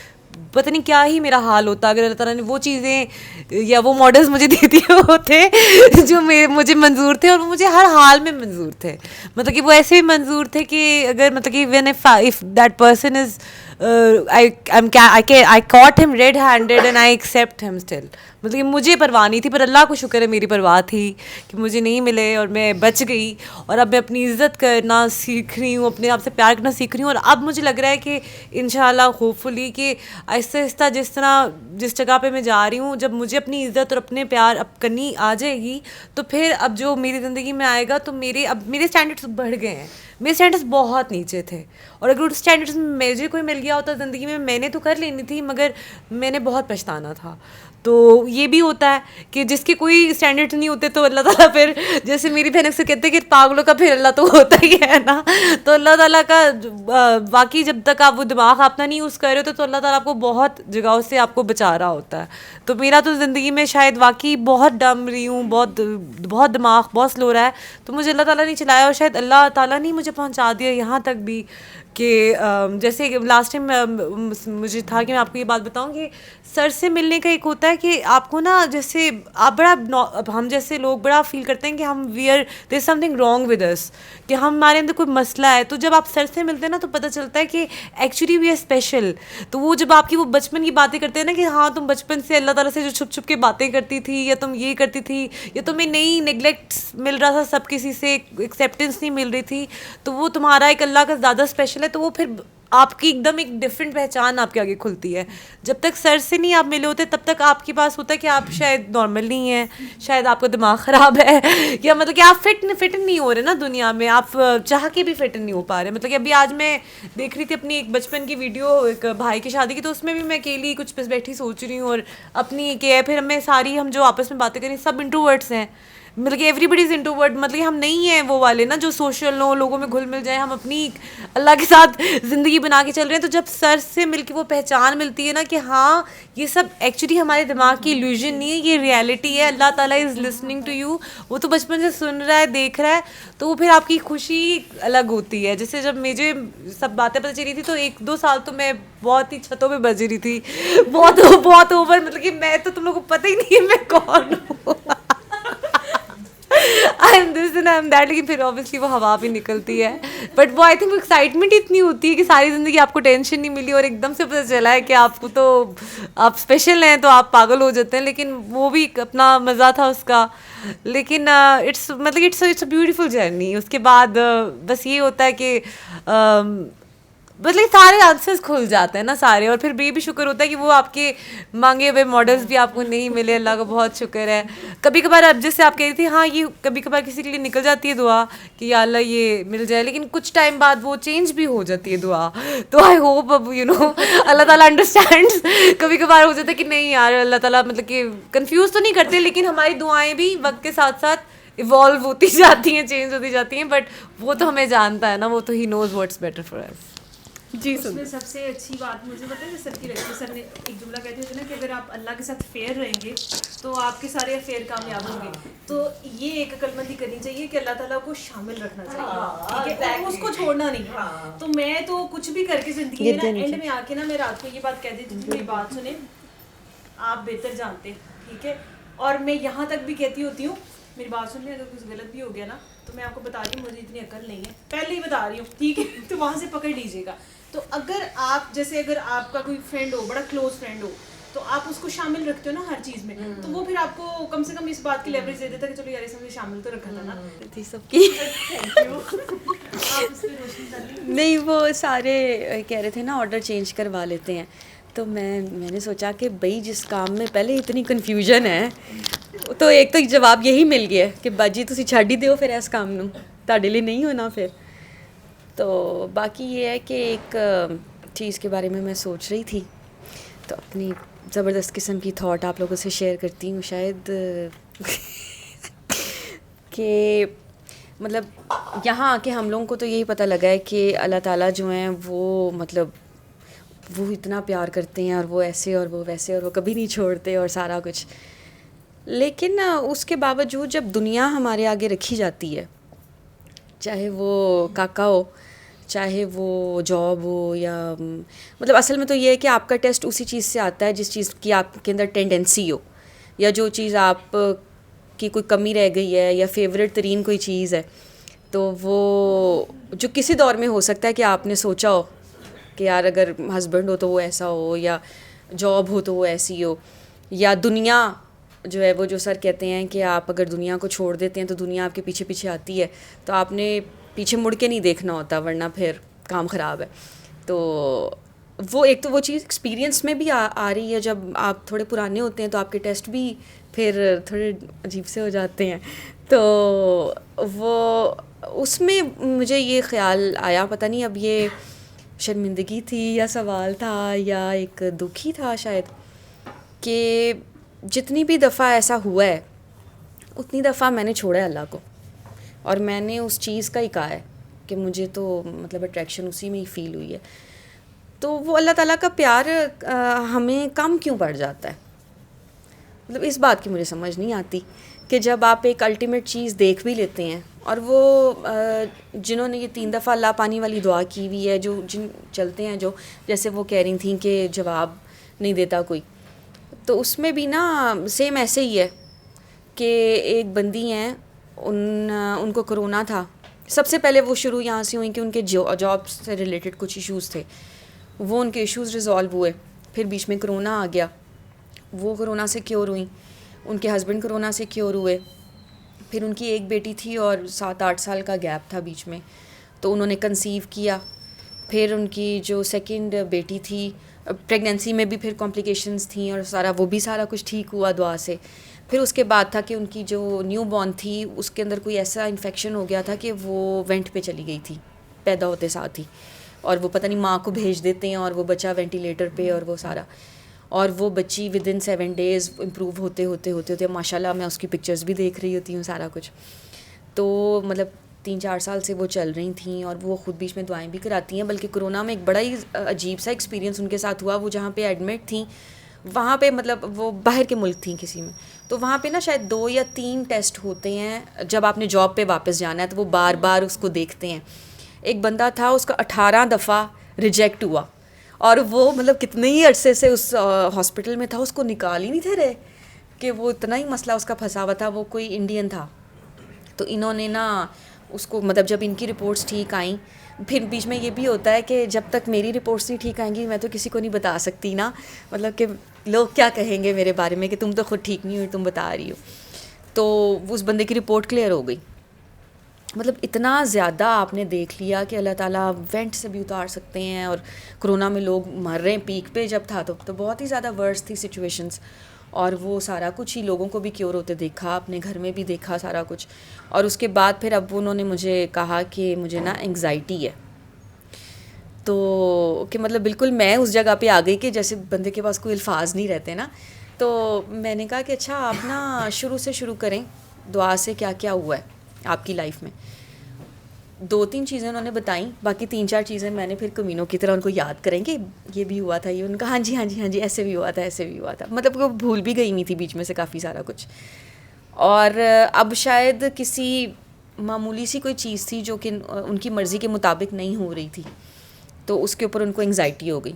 پتہ نہیں کیا ہی میرا حال ہوتا اگر اللہ تعالیٰ نے وہ چیزیں یا وہ ماڈلز مجھے دے دیے ہوتے جو مجھے منظور تھے, اور وہ مجھے ہر حال میں منظور تھے. مطلب کہ وہ ایسے بھی منظور تھے کہ اگر مطلب کہ when if that person is I caught him red handed and I accept him still. مطلب کہ مجھے پرواہ نہیں تھی, پر اللہ کو شکر ہے میری پرواہ تھی کہ مجھے نہیں ملے اور میں بچ گئی. اور اب میں اپنی عزت کرنا سیکھ رہی ہوں, اپنے آپ سے پیار کرنا سیکھ رہی ہوں. اور اب مجھے لگ رہا ہے کہ انشاءاللہ ہوپ فلی کہ آہستہ آہستہ جس جگہ پہ میں جا رہی ہوں, جب مجھے اپنی عزت اور اپنے پیار اب کرنی آ جائے گی, تو پھر اب جو میری زندگی میں آئے گا تو میرے اسٹینڈرڈس بڑھ گئے ہیں. میرے اسٹینڈرڈس بہت نیچے تھے, اور اگر اس اسٹینڈرڈس میں مجھے کوئی مل گیا ہوتا زندگی میں نے تو کر لینی تھی, مگر میں نے بہت پچھتانا تھا. تو یہ بھی ہوتا ہے کہ جس کے کوئی اسٹینڈرڈ نہیں ہوتے تو اللہ تعالیٰ پھر جیسے میری بہن اکثر کہتے ہیں کہ پاگلوں کا پھر اللہ تو ہوتا ہی ہے نا. تو اللہ تعالیٰ کا واقعی جب تک آپ وہ دماغ اپنا نہیں یوز کر رہے ہوتے تو اللہ تعالیٰ آپ کو بہت جگہوں سے آپ کو بچا رہا ہوتا ہے. تو میرا تو زندگی میں شاید واقعی بہت ڈم رہی ہوں, بہت دماغ بہت سلو رہا ہے, تو مجھے اللہ تعالیٰ نے چلایا, اور شاید اللہ تعالیٰ نے مجھے پہنچا دیا یہاں تک بھی کہ جیسے لاسٹ ٹائم مجھے تھا کہ میں آپ کو یہ بات بتاؤں کہ سر سے ملنے کا ایک ہوتا ہے کہ آپ کو نا جیسے آپ بڑا ہم جیسے لوگ بڑا فیل کرتے ہیں کہ ہم there is something wrong with us, کہ ہمارے اندر کوئی مسئلہ ہے. تو جب آپ سر سے ملتے ہیں نا تو پتہ چلتا ہے کہ ایکچولی وی آر اسپیشل. تو وہ جب آپ کی وہ بچپن کی باتیں کرتے ہیں نا کہ ہاں تم بچپن سے اللہ تعالیٰ سے جو چھپ چھپ کے باتیں کرتی تھی, یا تم یہ کرتی تھی, یا تمہیں نہیں نیگلیکٹ مل رہا تھا, سب کسی سے ایکسیپٹنس نہیں مل رہی تھی, تو وہ تمہارا ایک اللہ کا زیادہ اسپیشل ہے. تو وہ پھر آپ کی ایک دم ایک ڈفرینٹ پہچان آپ کے آگے کھلتی ہے. جب تک سر سے نہیں آپ ملے ہوتے تب تک آپ کے پاس ہوتا ہے کہ آپ شاید نارمل نہیں ہیں, شاید آپ کا دماغ خراب ہے, یا مطلب کہ آپ فٹ نہیں ہو رہے نا دنیا میں, آپ چاہ کے بھی فٹ نہیں ہو پا رہے. مطلب کہ ابھی آج میں دیکھ رہی تھی اپنی ایک بچپن کی ویڈیو ایک بھائی کی شادی کی, تو اس میں بھی میں اکیلی کچھ بس بیٹھی سوچ رہی ہوں, اور اپنی کہ پھر ہم جو آپس میں باتیں کریں سب انٹروورٹس ہیں. مطلب کہ ایوری بڈی از انٹروورٹ, مطلب کہ ہم نہیں ہیں وہ والے نا جو سوشل ہوں, لوگوں میں گھل مل جائیں, ہم اپنی اللہ کے ساتھ زندگی بنا کے چل رہے ہیں. تو جب سر سے مل کے وہ پہچان ملتی ہے نا کہ ہاں یہ سب ایکچولی ہمارے دماغ کی ایلیوژن نہیں ہے, یہ ریئلٹی ہے, اللہ تعالیٰ از لسننگ ٹو یو, وہ تو بچپن سے سن رہا ہے, دیکھ رہا ہے, تو وہ پھر آپ کی خوشی الگ ہوتی ہے. جیسے جب مجھے سب باتیں پتہ چلی تھی تو 1-2 سال تو میں بہت ہی چھتوں پہ بج رہی تھی, بہت اوور, مطلب کہ میں تو تم لوگوں کو پتہ ہی نہیں ہے میں کون ہوں, I am this and I am that. لیکن پھر اوبیسلی وہ ہوا بھی نکلتی ہے, بٹ وہ آئی تھنک وہ ایکسائٹمنٹ اتنی ہوتی ہے کہ ساری زندگی آپ کو ٹینشن نہیں ملی, اور ایک دم سے پتہ چلا ہے کہ آپ کو تو آپ اسپیشل ہیں, تو آپ پاگل ہو جاتے ہیں. لیکن وہ بھی اپنا مزہ تھا اس کا. لیکن اٹس اے بیوٹیفل جرنی. اس کے بعد بس یہ ہوتا ہے کہ مطلب سارے آنسرز کھل جاتے ہیں نا سارے, اور پھر یہ بھی شکر ہوتا ہے کہ وہ آپ کے مانگے ہوئے ماڈلس بھی آپ کو نہیں ملے, اللہ کا بہت شکر ہے. کبھی کبھار اب جیسے آپ کہہ رہی تھی, ہاں یہ کبھی کبھار کسی کے لیے نکل جاتی ہے دعا کہ یا اللہ یہ مل جائے, لیکن کچھ ٹائم بعد وہ چینج بھی ہو جاتی ہے دعا. تو آئی ہوپ اب اللہ تعالیٰ انڈرسٹینڈس. کبھی کبھار ہو جاتا ہے کہ نہیں یار اللہ تعالیٰ مطلب کہ کنفیوز تو نہیں کرتے, لیکن ہماری دعائیں بھی وقت کے ساتھ ساتھ ایوالو ہوتی جاتی ہیں, چینج ہوتی جاتی ہیں, بٹ وہ تو ہمیں جانتا ہے نا, وہ تو ہی نوز واٹس بیٹر فار اس. جی اس میں سب سے اچھی بات مجھے پتہ ہے سر کی لگتی ہے, سر نے ایک جملہ کہتے تھے نا کہ اگر آپ اللہ کے ساتھ فیئر رہیں گے تو آپ کے سارے افیئر کامیاب ہوں گے. تو یہ ایک عقل مندی کرنی چاہیے کہ اللہ تعالیٰ کو شامل رکھنا چاہیے, ٹھیک ہے, اس کو چھوڑنا نہیں. تو میں تو کچھ بھی کر کے زندگی میں نا اینڈ میں آ کے نا میں رات کو یہ بات کہہ دیتی تھی, میری بات سنیں آپ بہتر جانتے, ٹھیک ہے, اور میں یہاں تک بھی کہتی ہوتی ہوں میری بات سن لیں, اگر کچھ غلط بھی ہو گیا نا تو میں آپ کو بتا رہی ہوں مجھے اتنی عقل نہیں ہے, پہلے ہی بتا رہی ہوں, ٹھیک ہے, تو وہاں سے پکڑ لیجیے گا. تو اگر آپ جیسے اگر آپ کا کوئی فرینڈ ہو, بڑا کلوز فرینڈ ہو, تو آپ اس کو شامل رکھتے ہو نا ہر چیز میں, تو وہ پھر آپ کو کم سے کم اس بات کی لیوریج دے دیتا ہے کہ چلو یار اس میں شامل تو رکھا تھا نا. تھی سب کی نہیں وہ سارے کہہ رہے تھے نا آرڈر چینج کروا لیتے ہیں, تو میں نے سوچا کہ بھائی جس کام میں پہلے اتنی کنفیوژن ہے تو ایک تو جواب یہی مل گیا کہ باجی تسی چھڈ ہی دیو پھر اس کام نو تہاڈے لیے نہیں ہونا پھر. تو باقی یہ ہے کہ ایک چیز کے بارے میں سوچ رہی تھی تو اپنی زبردست قسم کی تھاٹ آپ لوگوں سے شیئر کرتی ہوں شاید کہ مطلب یہاں آ کے ہم لوگوں کو تو یہی پتہ لگا ہے کہ اللہ تعالیٰ جو ہیں وہ مطلب وہ اتنا پیار کرتے ہیں اور وہ ایسے اور وہ ویسے اور وہ کبھی نہیں چھوڑتے اور سارا کچھ. لیکن اس کے باوجود جب دنیا ہمارے آگے رکھی جاتی ہے, چاہے وہ کاکا ہو, چاہے وہ جاب ہو, یا مطلب اصل میں تو یہ ہے کہ آپ کا ٹیسٹ اسی چیز سے آتا ہے جس چیز کی آپ کے اندر ٹینڈنسی ہو, یا جو چیز آپ کی کوئی کمی رہ گئی ہے یا فیوریٹ ترین کوئی چیز ہے, تو وہ جو کسی دور میں ہو سکتا ہے کہ آپ نے سوچا ہو کہ یار اگر ہسبینڈ ہو تو وہ ایسا ہو, یا جاب ہو تو وہ ایسی ہو, یا دنیا جو ہے وہ جو سر کہتے ہیں کہ آپ اگر دنیا کو چھوڑ دیتے ہیں تو دنیا آپ کے پیچھے پیچھے آتی ہے, تو آپ نے پیچھے مڑ کے نہیں دیکھنا ہوتا ورنہ پھر کام خراب ہے. تو وہ ایک تو وہ چیز ایکسپیرینس میں بھی آ رہی ہے, جب آپ تھوڑے پرانے ہوتے ہیں تو آپ کے ٹیسٹ بھی پھر تھوڑے عجیب سے ہو جاتے ہیں. تو وہ اس میں مجھے یہ خیال آیا, پتہ نہیں اب یہ شرمندگی تھی یا سوال تھا یا ایک دکھ ہی تھا شاید, کہ جتنی بھی دفعہ ایسا ہوا ہے اتنی دفعہ میں نے چھوڑا ہے اللہ کو, اور میں نے اس چیز کا ہی کہا ہے کہ مجھے تو مطلب اٹریکشن اسی میں ہی فیل ہوئی ہے. تو وہ اللہ تعالیٰ کا پیار ہمیں کم کیوں پڑ جاتا ہے, مطلب اس بات کی مجھے سمجھ نہیں آتی کہ جب آپ ایک الٹیمیٹ چیز دیکھ بھی لیتے ہیں, اور وہ جنہوں نے یہ 3 دفعہ اللہ پانی والی دعا کی ہوئی ہے, جو جن چلتے ہیں جو جیسے وہ کہہ رہی تھیں کہ جواب نہیں دیتا کوئی, تو اس میں بھی نا سیم ایسے ہی ہے کہ ایک بندی ہیں ان کو کرونا تھا. سب سے پہلے وہ شروع یہاں سے ہوئی کہ ان کے جاب سے ریلیٹڈ کچھ ایشوز تھے, وہ ان کے ایشوز ریزالو ہوئے, پھر بیچ میں کرونا آ گیا, وہ کرونا سے کیور ہوئیں, ان کے ہسبینڈ کرونا سے کیور ہوئے, پھر ان کی ایک بیٹی تھی اور 7-8 سال کا گیپ تھا بیچ میں, تو انہوں نے کنسیو کیا. پھر ان کی جو سیکنڈ بیٹی تھی, پریگنینسی میں بھی پھر کمپلیکیشنز تھیں اور سارا وہ بھی سارا کچھ ٹھیک ہوا دعا سے. پھر اس کے بعد تھا کہ ان کی جو نیو بورن تھی اس کے اندر کوئی ایسا انفیکشن ہو گیا تھا کہ وہ وینٹ پہ چلی گئی تھی پیدا ہوتے ساتھ ہی, اور وہ پتہ نہیں ماں کو بھیج دیتے ہیں اور وہ بچہ وینٹیلیٹر پہ اور وہ سارا, اور وہ بچی ودن 7 days امپروو ہوتے ماشاء اللہ, میں اس کی پکچرز بھی دیکھ رہی ہوتی ہوں سارا کچھ. تو مطلب 3-4 سال سے وہ چل رہی تھیں, اور وہ خود بیچ میں دعائیں بھی کراتی ہیں. بلکہ کرونا میں ایک بڑا ہی عجیب سا ایکسپیرینس ان کے ساتھ ہوا. وہ جہاں پہ ایڈمٹ تھیں وہاں پہ مطلب وہ باہر کے ملک تھیں کسی میں, تو وہاں پہ نا شاید 2 یا 3 ٹیسٹ ہوتے ہیں جب آپ نے جاب پہ واپس جانا ہے, تو وہ بار بار اس کو دیکھتے ہیں. ایک بندہ تھا اس کا 18 دفعہ ریجیکٹ ہوا, اور وہ مطلب کتنے ہی عرصے سے اس ہاسپٹل میں تھا, اس کو نکال ہی نہیں تھے رہے کہ وہ اتنا ہی مسئلہ اس کا پھنسا ہوا تھا. وہ کوئی انڈین تھا, تو انہوں نے نا اس کو مطلب جب ان کی رپورٹس ٹھیک آئیں, پھر بیچ میں یہ بھی ہوتا ہے کہ جب تک میری رپورٹس نہیں ٹھیک آئیں گی میں تو کسی کو نہیں بتا سکتی نا, مطلب کہ لوگ کیا کہیں گے میرے بارے میں کہ تم تو خود ٹھیک نہیں ہوئی تم بتا رہی ہو. تو اس بندے کی رپورٹ کلیئر ہو گئی. مطلب اتنا زیادہ آپ نے دیکھ لیا کہ اللہ تعالیٰ وینٹ سے بھی اتار سکتے ہیں, اور کرونا میں لوگ مر رہے ہیں پیک پہ جب تھا تو بہت ہی زیادہ ورس تھی سچویشنز, اور وہ سارا کچھ ہی لوگوں کو بھی کیور ہوتے دیکھا, اپنے گھر میں بھی دیکھا سارا کچھ. اور اس کے بعد پھر اب انہوں نے مجھے کہا کہ مجھے نا انگزائٹی ہے, تو کہ مطلب بالکل میں اس جگہ پہ آ گئی کہ جیسے بندے کے پاس کوئی الفاظ نہیں رہتے نا. تو میں نے کہا کہ اچھا آپ نا شروع سے شروع کریں دعا سے, کیا کیا ہوا ہے آپ کی لائف میں. 2-3 چیزیں انہوں نے بتائیں, باقی 3-4 چیزیں میں نے پھر کمینوں کی طرح ان کو یاد کریں کہ یہ بھی ہوا تھا, یہ ان کا ہاں جی ایسے بھی ہوا تھا, مطلب وہ بھول بھی گئی ہوئی تھی بیچ میں سے کافی سارا کچھ. اور اب شاید کسی معمولی سی کوئی چیز تھی جو کہ ان کی مرضی کے مطابق نہیں ہو رہی تھی, تو اس کے اوپر ان کو انگزائٹی ہو گئی.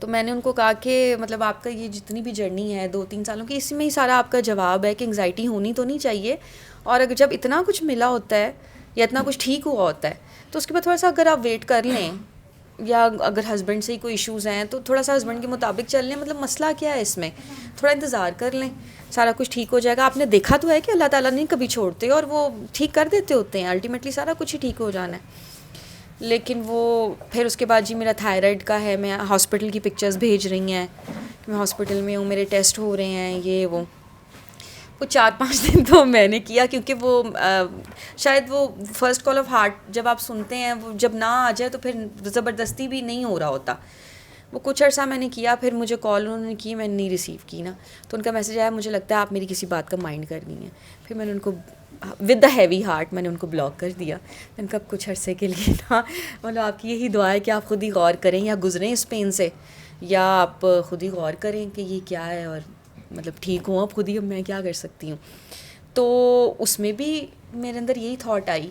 تو میں نے ان کو کہا کہ مطلب آپ کا یہ جتنی بھی جرنی ہے 2-3 سالوں کی, اسی میں ہی سارا آپ کا جواب ہے کہ انگزائٹی ہونی تو نہیں چاہیے, اور اگر جب اتنا کچھ ملا ہوتا ہے یا اتنا کچھ ٹھیک ہوا ہوتا ہے تو اس کے بعد تھوڑا سا اگر آپ ویٹ کر لیں, یا اگر ہسبینڈ سے ہی کوئی ایشوز ہیں تو تھوڑا سا ہسبینڈ کے مطابق چل لیں. مطلب مسئلہ کیا ہے اس میں, تھوڑا انتظار کر لیں, سارا کچھ ٹھیک ہو جائے گا. آپ نے دیکھا تو ہے کہ اللہ تعالیٰ نہیں کبھی چھوڑتے اور وہ ٹھیک کر دیتے ہوتے ہیں, الٹیمیٹلی سارا کچھ ہی ٹھیک ہو جانا ہے. لیکن وہ پھر اس کے بعد جی میرا تھائرائڈ کا ہے, میں ہاسپٹل کی پکچرز بھیج رہی ہیں کہ میں ہاسپٹل میں ہوں, میرے ٹیسٹ ہو رہے ہیں, یہ وہ 4-5 دن تو میں نے کیا, کیونکہ وہ شاید وہ فرسٹ کال آف ہارٹ جب آپ سنتے ہیں وہ جب نہ آ جائے تو پھر زبردستی بھی نہیں ہو رہا ہوتا. وہ کچھ عرصہ میں نے کیا, پھر مجھے کال انہوں نے کی, میں نے نہیں ریسیو کی نا, تو ان کا میسج آیا مجھے لگتا ہے آپ میری کسی بات کا مائنڈ کر رہی ہیں. پھر میں نے ان کو ود دا ہیوی ہارٹ میں نے ان کو بلاک کر دیا. میں نے کہا کچھ عرصے کے لیے نا مطلب آپ کی یہی دعا ہے کہ آپ خود ہی غور کریں, یا گزریں اس پین سے, یا آپ خود ہی غور کریں کہ یہ کیا ہے, اور مطلب ٹھیک ہوں اب خود ہی, اب میں کیا کر سکتی ہوں. تو اس میں بھی میرے اندر یہی تھاٹ آئی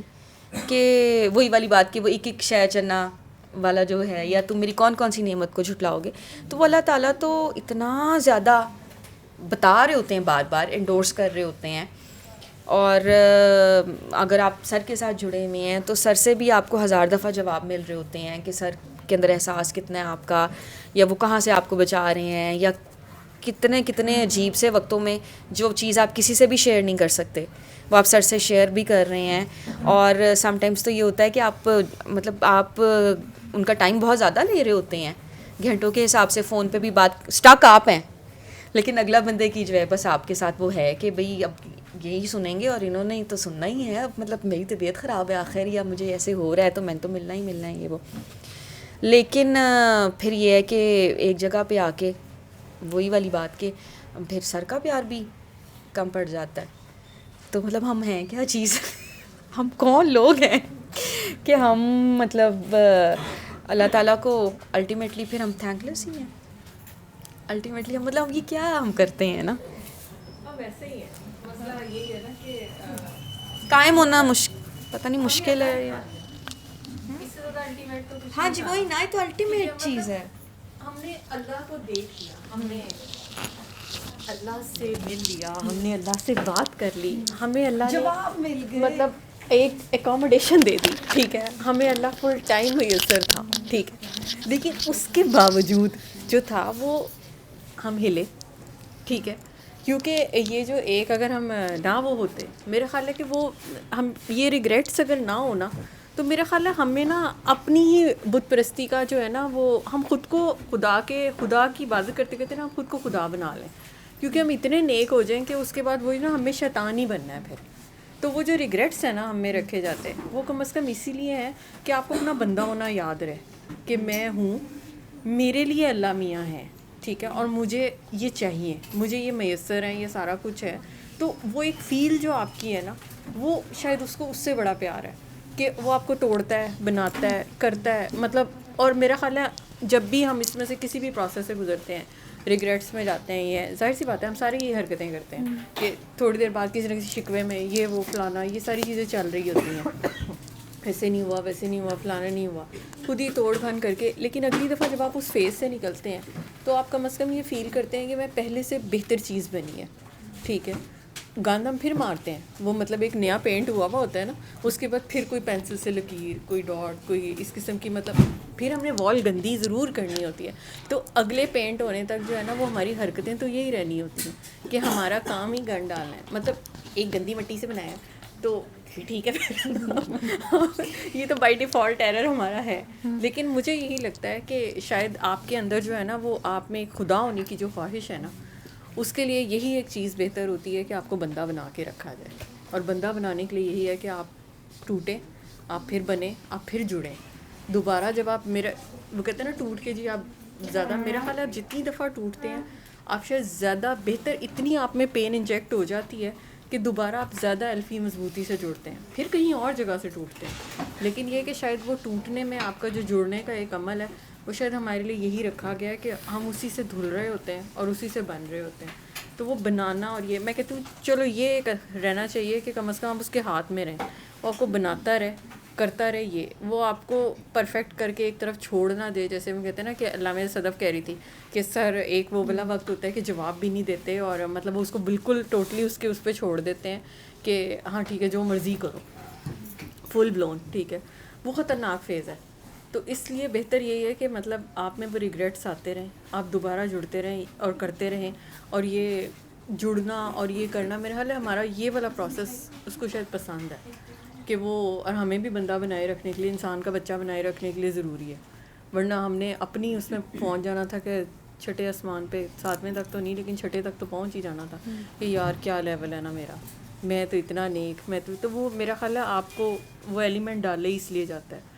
کہ وہی والی بات کہ وہ ایک شے چنا والا جو ہے, یا تم میری کون کون سی نعمت کو جھٹلاؤ گے. تو وہ اللہ تعالیٰ تو اتنا زیادہ بتا رہے ہوتے ہیں, بار بار انڈورس کر رہے ہوتے ہیں, اور اگر آپ سر کے ساتھ جڑے ہوئے ہیں تو سر سے بھی آپ کو 1000 دفعہ جواب مل رہے ہوتے ہیں کہ سر کے اندر احساس کتنا ہے آپ کا, یا وہ کہاں سے آپ کو بچا رہے ہیں, یا کتنے عجیب سے وقتوں میں جو چیز آپ کسی سے بھی شیئر نہیں کر سکتے وہ آپ سر سے شیئر بھی کر رہے ہیں. اور سم ٹائمز تو یہ ہوتا ہے کہ آپ مطلب آپ ان کا ٹائم بہت زیادہ لے رہے ہوتے ہیں, گھنٹوں کے حساب سے فون پہ بھی بات اسٹک آپ ہیں, لیکن اگلا بندے کی جو ہے بس آپ کے ساتھ وہ ہے کہ بھئی اب یہی سنیں گے اور انہوں نے تو سننا ہی ہے, اب مطلب میری طبیعت خراب ہے آخر, یا مجھے ایسے ہو رہا ہے تو میں تو ملنا ہی ملنا ہے یہ وہ. لیکن پھر یہ ہے کہ ایک جگہ پہ آ کے وہی والی بات کہ پھر سر کا پیار بھی کم پڑ جاتا ہے. تو مطلب ہم ہیں کیا چیز, ہم کون لوگ ہیں کہ ہم مطلب اللہ تعالیٰ کو الٹیمیٹلی پھر ہم تھینک لیس ہی ہیں. الٹیمیٹلی ہم مطلب یہ کیا ہم کرتے ہیں نا, ویسے ہی ہے مسئلہ. یہی ہے نا کہ قائم ہونا پتہ نہیں مشکل ہے یا اس سے زیادہ الٹیمیٹ تو ہاں جی وہی نہ تو الٹیمیٹ چیز ہے. ہم نے اللہ کو دیکھ لیا, ہم نے اللہ سے مل لیا, ہم نے اللہ سے بات کر لی, ہمیں اللہ نے جواب مل گئے, مطلب ایک اکوموڈیشن دے دی, ٹھیک ہے, ہمیں اللہ فل ٹائم میسر تھا, ٹھیک ہے, لیکن اس کے باوجود جو تھا وہ ہم ہلے, ٹھیک ہے, کیونکہ یہ جو ایک اگر ہم نہ وہ ہوتے, میرا خیال ہے کہ وہ ہم یہ ریگریٹس اگر نہ ہونا تو میرا خیال ہے ہمیں نا اپنی ہی بت پرستی کا جو ہے نا وہ ہم خود کو خدا کی عبادت کرتے کرتے نا ہم خود کو خدا بنا لیں, کیونکہ ہم اتنے نیک ہو جائیں کہ اس کے بعد وہی نا ہمیں شیطان ہی بننا ہے پھر. تو وہ جو ریگریٹس ہیں نا ہم میں رکھے جاتے ہیں وہ کم از کم اسی لیے ہیں کہ آپ کو اپنا بندہ ہونا یاد رہے کہ میں ہوں, میرے لیے اللہ میاں ہیں, ٹھیک ہے, اور مجھے یہ چاہیے, مجھے یہ میسر ہیں, یہ سارا کچھ ہے. تو وہ ایک فیل جو آپ کی ہے نا وہ شاید اس کو اس سے بڑا پیار ہے کہ وہ آپ کو توڑتا ہے, بناتا ہے, کرتا ہے, مطلب. اور میرا خیال ہے جب بھی ہم اس میں سے کسی بھی پروسیس سے گزرتے ہیں, ریگریٹس میں جاتے ہیں, یہ ظاہر سی بات ہے ہم سارے یہ حرکتیں کرتے ہیں کہ تھوڑی دیر بعد کسی نہ کسی شکوے میں یہ وہ فلانا یہ ساری چیزیں چل رہی ہوتی ہیں, ایسے نہیں ہوا, ویسے نہیں ہوا, فلانا نہیں ہوا, خود ہی توڑ بھن کر کے. لیکن اگلی دفعہ جب آپ اس فیز سے نکلتے ہیں تو آپ کم از کم یہ فیل کرتے ہیں کہ میں پہلے سے بہتر چیز بنی ہے, ٹھیک ہے. گند ہم پھر مارتے ہیں, وہ مطلب ایک نیا پینٹ ہوا ہوتا ہے نا, اس کے بعد پھر کوئی پینسل سے لکیر, کوئی ڈاٹ, کوئی اس قسم کی, مطلب پھر ہم نے وال گندی ضرور کرنی ہوتی ہے. تو اگلے پینٹ ہونے تک جو ہے نا وہ ہماری حرکتیں تو یہی رہنی ہوتی ہیں کہ ہمارا کام ہی گند ڈالنا ہے. مطلب ایک گندی مٹی سے بنایا تو ٹھیک ہے یہ تو بائی ڈیفالٹ ایرر ہمارا ہے. لیکن مجھے یہی لگتا ہے کہ شاید آپ کے اندر جو ہے نا وہ آپ میں خدا ہونے کی جو خواہش ہے نا اس کے لیے یہی ایک چیز بہتر ہوتی ہے کہ آپ کو بندہ بنا کے رکھا جائے. اور بندہ بنانے کے لیے یہی ہے کہ آپ ٹوٹیں, آپ پھر بنیں, آپ پھر جڑیں دوبارہ. جب آپ میرا وہ کہتے ہیں نا ٹوٹ کے جی آپ زیادہ, میرا خیال ہے آپ جتنی دفعہ ٹوٹتے ہیں آپ شاید زیادہ بہتر, اتنی آپ میں پین انجیکٹ ہو جاتی ہے کہ دوبارہ آپ زیادہ الفی مضبوطی سے جڑتے ہیں, پھر کہیں اور جگہ سے ٹوٹتے ہیں. لیکن یہ کہ شاید وہ ٹوٹنے میں آپ کا جو جڑنے کا ایک عمل ہے وہ شاید ہمارے لیے یہی رکھا گیا ہے کہ ہم اسی سے دھل رہے ہوتے ہیں اور اسی سے بن رہے ہوتے ہیں. تو وہ بنانا, اور یہ میں کہتی ہوں چلو یہ ایک رہنا چاہیے کہ کم از کم آپ اس کے ہاتھ میں رہیں, وہ آپ کو بناتا رہے, کرتا رہے, یہ وہ آپ کو پرفیکٹ کر کے ایک طرف چھوڑ نہ دے. جیسے ہم کہتے ہیں نا کہ علامہ صدف کہہ رہی تھی کہ سر ایک وہ بلا وقت ہوتا ہے کہ جواب بھی نہیں دیتے اور مطلب اس کو بالکل ٹوٹلی اس پہ چھوڑ دیتے ہیں کہ ہاں ٹھیک ہے جو مرضی کرو, فل بلون, ٹھیک ہے. وہ خطرناک فیز ہے. تو اس لیے بہتر یہی ہے کہ مطلب آپ میں وہ ریگریٹس آتے رہیں, آپ دوبارہ جڑتے رہیں اور کرتے رہیں. اور یہ جڑنا اور یہ کرنا میرا خیال ہے ہمارا یہ والا پروسیس اس کو شاید پسند ہے کہ وہ اور ہمیں بھی بندہ بنائے رکھنے کے لیے, انسان کا بچہ بنائے رکھنے کے لیے ضروری ہے, ورنہ ہم نے اپنی اس میں پہنچ جانا تھا کہ چھٹے آسمان پہ, 7ویں تک تو نہیں لیکن چھٹے تک تو پہنچ ہی جانا تھا کہ یار کیا لیول ہے نا میرا, میں تو اتنا نیک, میں تو وہ میرا خیال ہے آپ کو وہ ایلیمنٹ ڈالے اس لیے جاتا ہے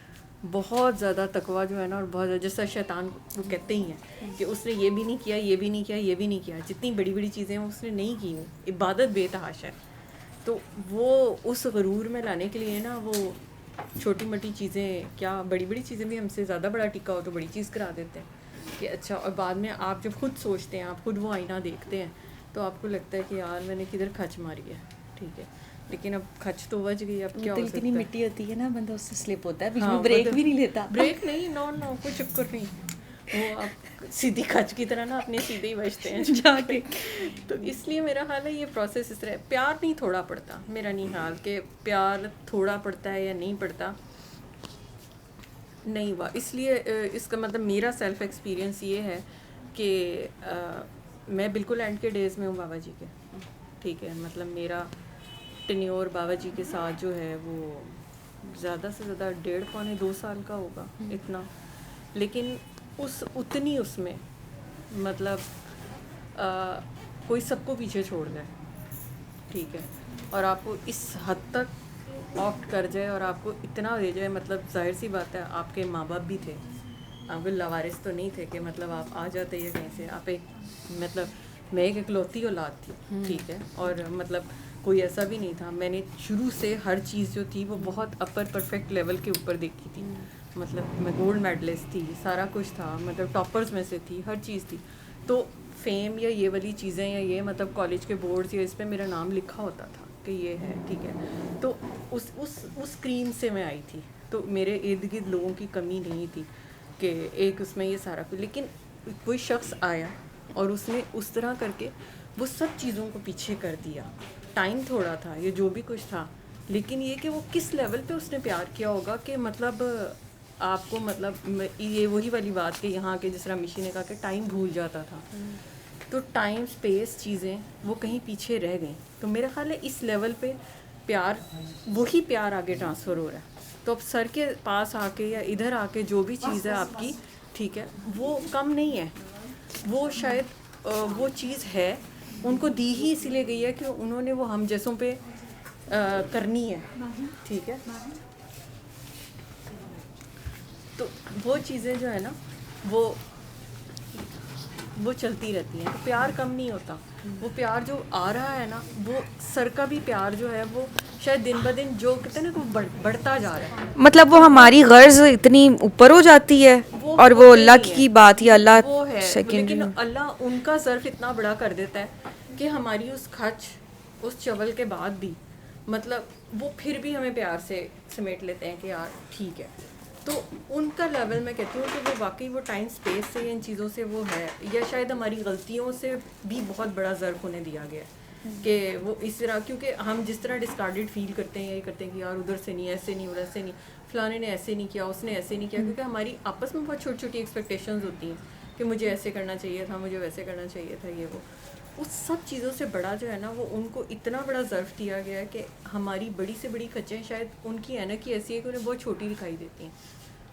بہت زیادہ تقویٰ جو ہے نا, اور بہت زیادہ جیسا شیطان وہ کہتے ہی ہیں کہ اس نے یہ بھی نہیں کیا, یہ بھی نہیں کیا, یہ بھی نہیں کیا, جتنی بڑی بڑی چیزیں اس نے نہیں کی, عبادت بے تحاشا ہے. تو وہ اس غرور میں لانے کے لیے نا وہ چھوٹی موٹی چیزیں, کیا بڑی بڑی چیزیں بھی ہم سے زیادہ بڑا ٹکا ہو تو بڑی چیز کرا دیتے ہیں کہ اچھا, اور بعد میں آپ جب خود سوچتے ہیں, آپ خود وہ آئینہ دیکھتے ہیں تو آپ کو لگتا ہے کہ یار میں نے کدھر کھچ ماری ہے, ٹھیک ہے, لیکن اب کھچ تو بچ گئی, اب کیا ہو سکتا ہے. اتنی مٹی ہوتی ہے نا, بندہ اس سے سلپ ہوتا ہے, بیچ میں بریک بھی نہیں لیتا. بریک نہیں, نو کوئی چکر نہیں, وہ آپ سیدھی کھچ کی طرح نا اپنے سیدھے ہی بچتے ہیں جا کے. تو اس لیے میرا خیال ہے یہ پروسیس اس طرح, پیار نہیں تھوڑا پڑتا, میرا نہیں خیال کہ پیار تھوڑا پڑتا ہے یا نہیں پڑتا, نہیں ہوا. اس لیے اس کا مطلب میرا سیلف ایکسپیرئنس یہ ہے کہ میں بالکل اینڈ کے ڈیز میں ہوں بابا جی کے, ٹھیک ہے, مطلب میرا ٹینیور بابا جی کے ساتھ جو ہے وہ زیادہ سے زیادہ 1.5-2 سال کا ہوگا اتنا, لیکن اس میں مطلب کوئی سب کو پیچھے چھوڑ جائے, ٹھیک ہے, اور آپ کو اس حد تک آپٹ کر جائے اور آپ کو اتنا دے جائے, مطلب ظاہر سی بات ہے آپ کے ماں باپ بھی تھے, آپ کے لاوارث تو نہیں تھے کہ مطلب آپ آ جاتے یا کہیں سے, آپ ایک مطلب میں ایک اکلوتی اولاد تھی, ٹھیک ہے, اور مطلب کوئی ایسا بھی نہیں تھا, میں نے شروع سے ہر چیز جو تھی وہ بہت اپر پرفیکٹ لیول کے اوپر دیکھی تھی, مطلب میں گولڈ میڈلسٹ تھی, سارا کچھ تھا, مطلب ٹاپرز میں سے تھی, ہر چیز تھی. تو فیم یا یہ والی چیزیں یا یہ مطلب کالج کے بورڈز یا اس پہ میرا نام لکھا ہوتا تھا کہ یہ ہے, ٹھیک ہے, تو اس کریم سے میں آئی تھی, تو میرے ارد گرد لوگوں کی کمی نہیں تھی کہ ایک اس میں یہ سارا کچھ, لیکن کوئی شخص آیا اور اس نے اس طرح کر کے وہ سب چیزوں کو پیچھے کر دیا. ٹائم تھوڑا تھا, یہ جو بھی کچھ تھا, لیکن یہ کہ وہ کس لیول پہ اس نے پیار کیا ہوگا کہ مطلب آپ کو مطلب یہ وہی والی بات کہ یہاں کے جس طرح مشی نے کہا کہ ٹائم بھول جاتا تھا, تو ٹائم اسپیس چیزیں وہ کہیں پیچھے رہ گئیں. تو میرا خیال ہے اس لیول پہ پیار, وہی پیار آگے ٹرانسفر ہو رہا ہے. تو اب سر کے پاس آ کے یا ادھر آ کے جو بھی چیز ہے آپ کی, ٹھیک ہے, وہ کم نہیں ہے, وہ شاید وہ چیز ہے ان کو دی ہی اسی لیے گئی ہے کہ انہوں نے وہ ہم جیسوں پہ کرنی ہے, ٹھیک ہے. تو وہ چیزیں جو ہے نا وہ چلتی رہتی ہیں, تو پیار کم نہیں ہوتا. وہ پیار جو آ رہا ہے نا, وہ سر کا بھی پیار جو ہے وہ شاید دن بدن جو کہتے ہیں نا وہ بڑھتا جا رہا ہے. مطلب وہ ہماری غرض اتنی اوپر ہو جاتی ہے اور وہ اللہ کی بات یا اللہ وہ ہے, سیکنڈ, لیکن اللہ ان کا ظرف اتنا بڑا کر دیتا ہے کہ ہماری اس کھچ اس چول کے بعد بھی مطلب وہ پھر بھی ہمیں پیار سے سمیٹ لیتے ہیں کہ یار ٹھیک ہے. تو ان کا لیول میں کہتی ہوں کہ وہ واقعی وہ ٹائم اسپیس سے ان چیزوں سے وہ ہے, یا شاید ہماری غلطیوں سے بھی بہت بڑا ضرب انہیں دیا گیا ہے کہ وہ اس طرح, کیونکہ ہم جس طرح ڈسکارڈیڈ فیل کرتے ہیں, یہ کرتے ہیں کہ یار ادھر سے نہیں, ایسے نہیں, ادھر سے نہیں, فلانے نے ایسے نہیں کیا, اس نے ایسے نہیں کیا, کیونکہ ہماری آپس میں بہت چھوٹی چھوٹی ایکسپیکٹیشنز ہوتی ہیں کہ مجھے ایسے کرنا چاہیے تھا, مجھے ویسے کرنا چاہیے تھا, یہ وہ. اس سب چیزوں سے بڑا جو ہے نا وہ ان کو اتنا بڑا ظرف دیا گیا ہے کہ ہماری بڑی سے بڑی کچیں شاید ان کی اینک ہی ایسی ہے کہ انہیں بہت چھوٹی دکھائی دیتی ہیں,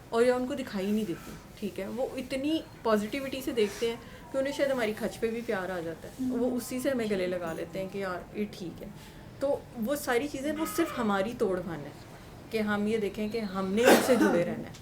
اور یا ان کو دکھائی نہیں دیتی, ٹھیک ہے. وہ اتنی پازیٹیوٹی سے دیکھتے ہیں کہ انہیں شاید ہماری کھچ پہ بھی پیار آ جاتا ہے, وہ اسی سے ہمیں گلے لگا لیتے ہیں کہ یار یہ ٹھیک ہے. تو وہ ساری چیزیں وہ صرف ہماری توڑ بھن ہے کہ ہم یہ دیکھیں کہ ہم نے ان سے جڑے رہنا ہے.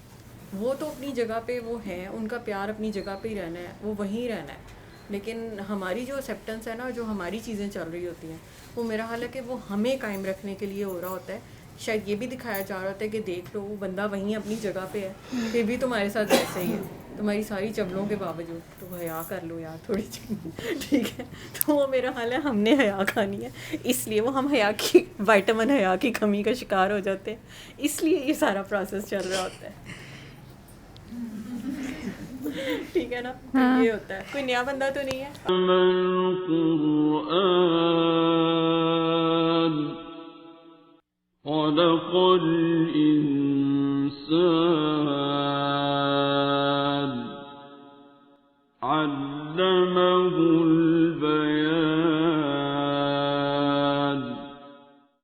وہ تو اپنی جگہ پہ وہ ہیں, ان کا پیار اپنی جگہ پہ ہی رہنا ہے, وہ وہیں رہنا ہے, لیکن ہماری جو ایکسیپٹنس ہے نا, جو ہماری چیزیں چل رہی ہوتی ہیں, وہ میرا حال ہے کہ وہ ہمیں قائم رکھنے کے لیے ہو رہا ہوتا ہے. شاید یہ بھی دکھایا جا رہا ہوتا ہے کہ دیکھ لو وہ بندہ وہیں اپنی جگہ پہ ہے, پھر بھی تمہارے ساتھ ایسے ہی ہے, تمہاری ساری چبلوں کے باوجود, تو حیا کر لو یار تھوڑی سی, ٹھیک ہے. تو وہ میرا حال ہے ہم نے حیا کھانی ہے, اس لیے وہ ہم حیا کی وائٹامن حیا کی کمی کا شکار ہو جاتے ہیں, اس لیے یہ سارا پروسیس چل رہا ہوتا ہے, ٹھیک ہے نا. یہ ہوتا ہے. کوئی نیا بندہ تو نہیں ہے. القرآن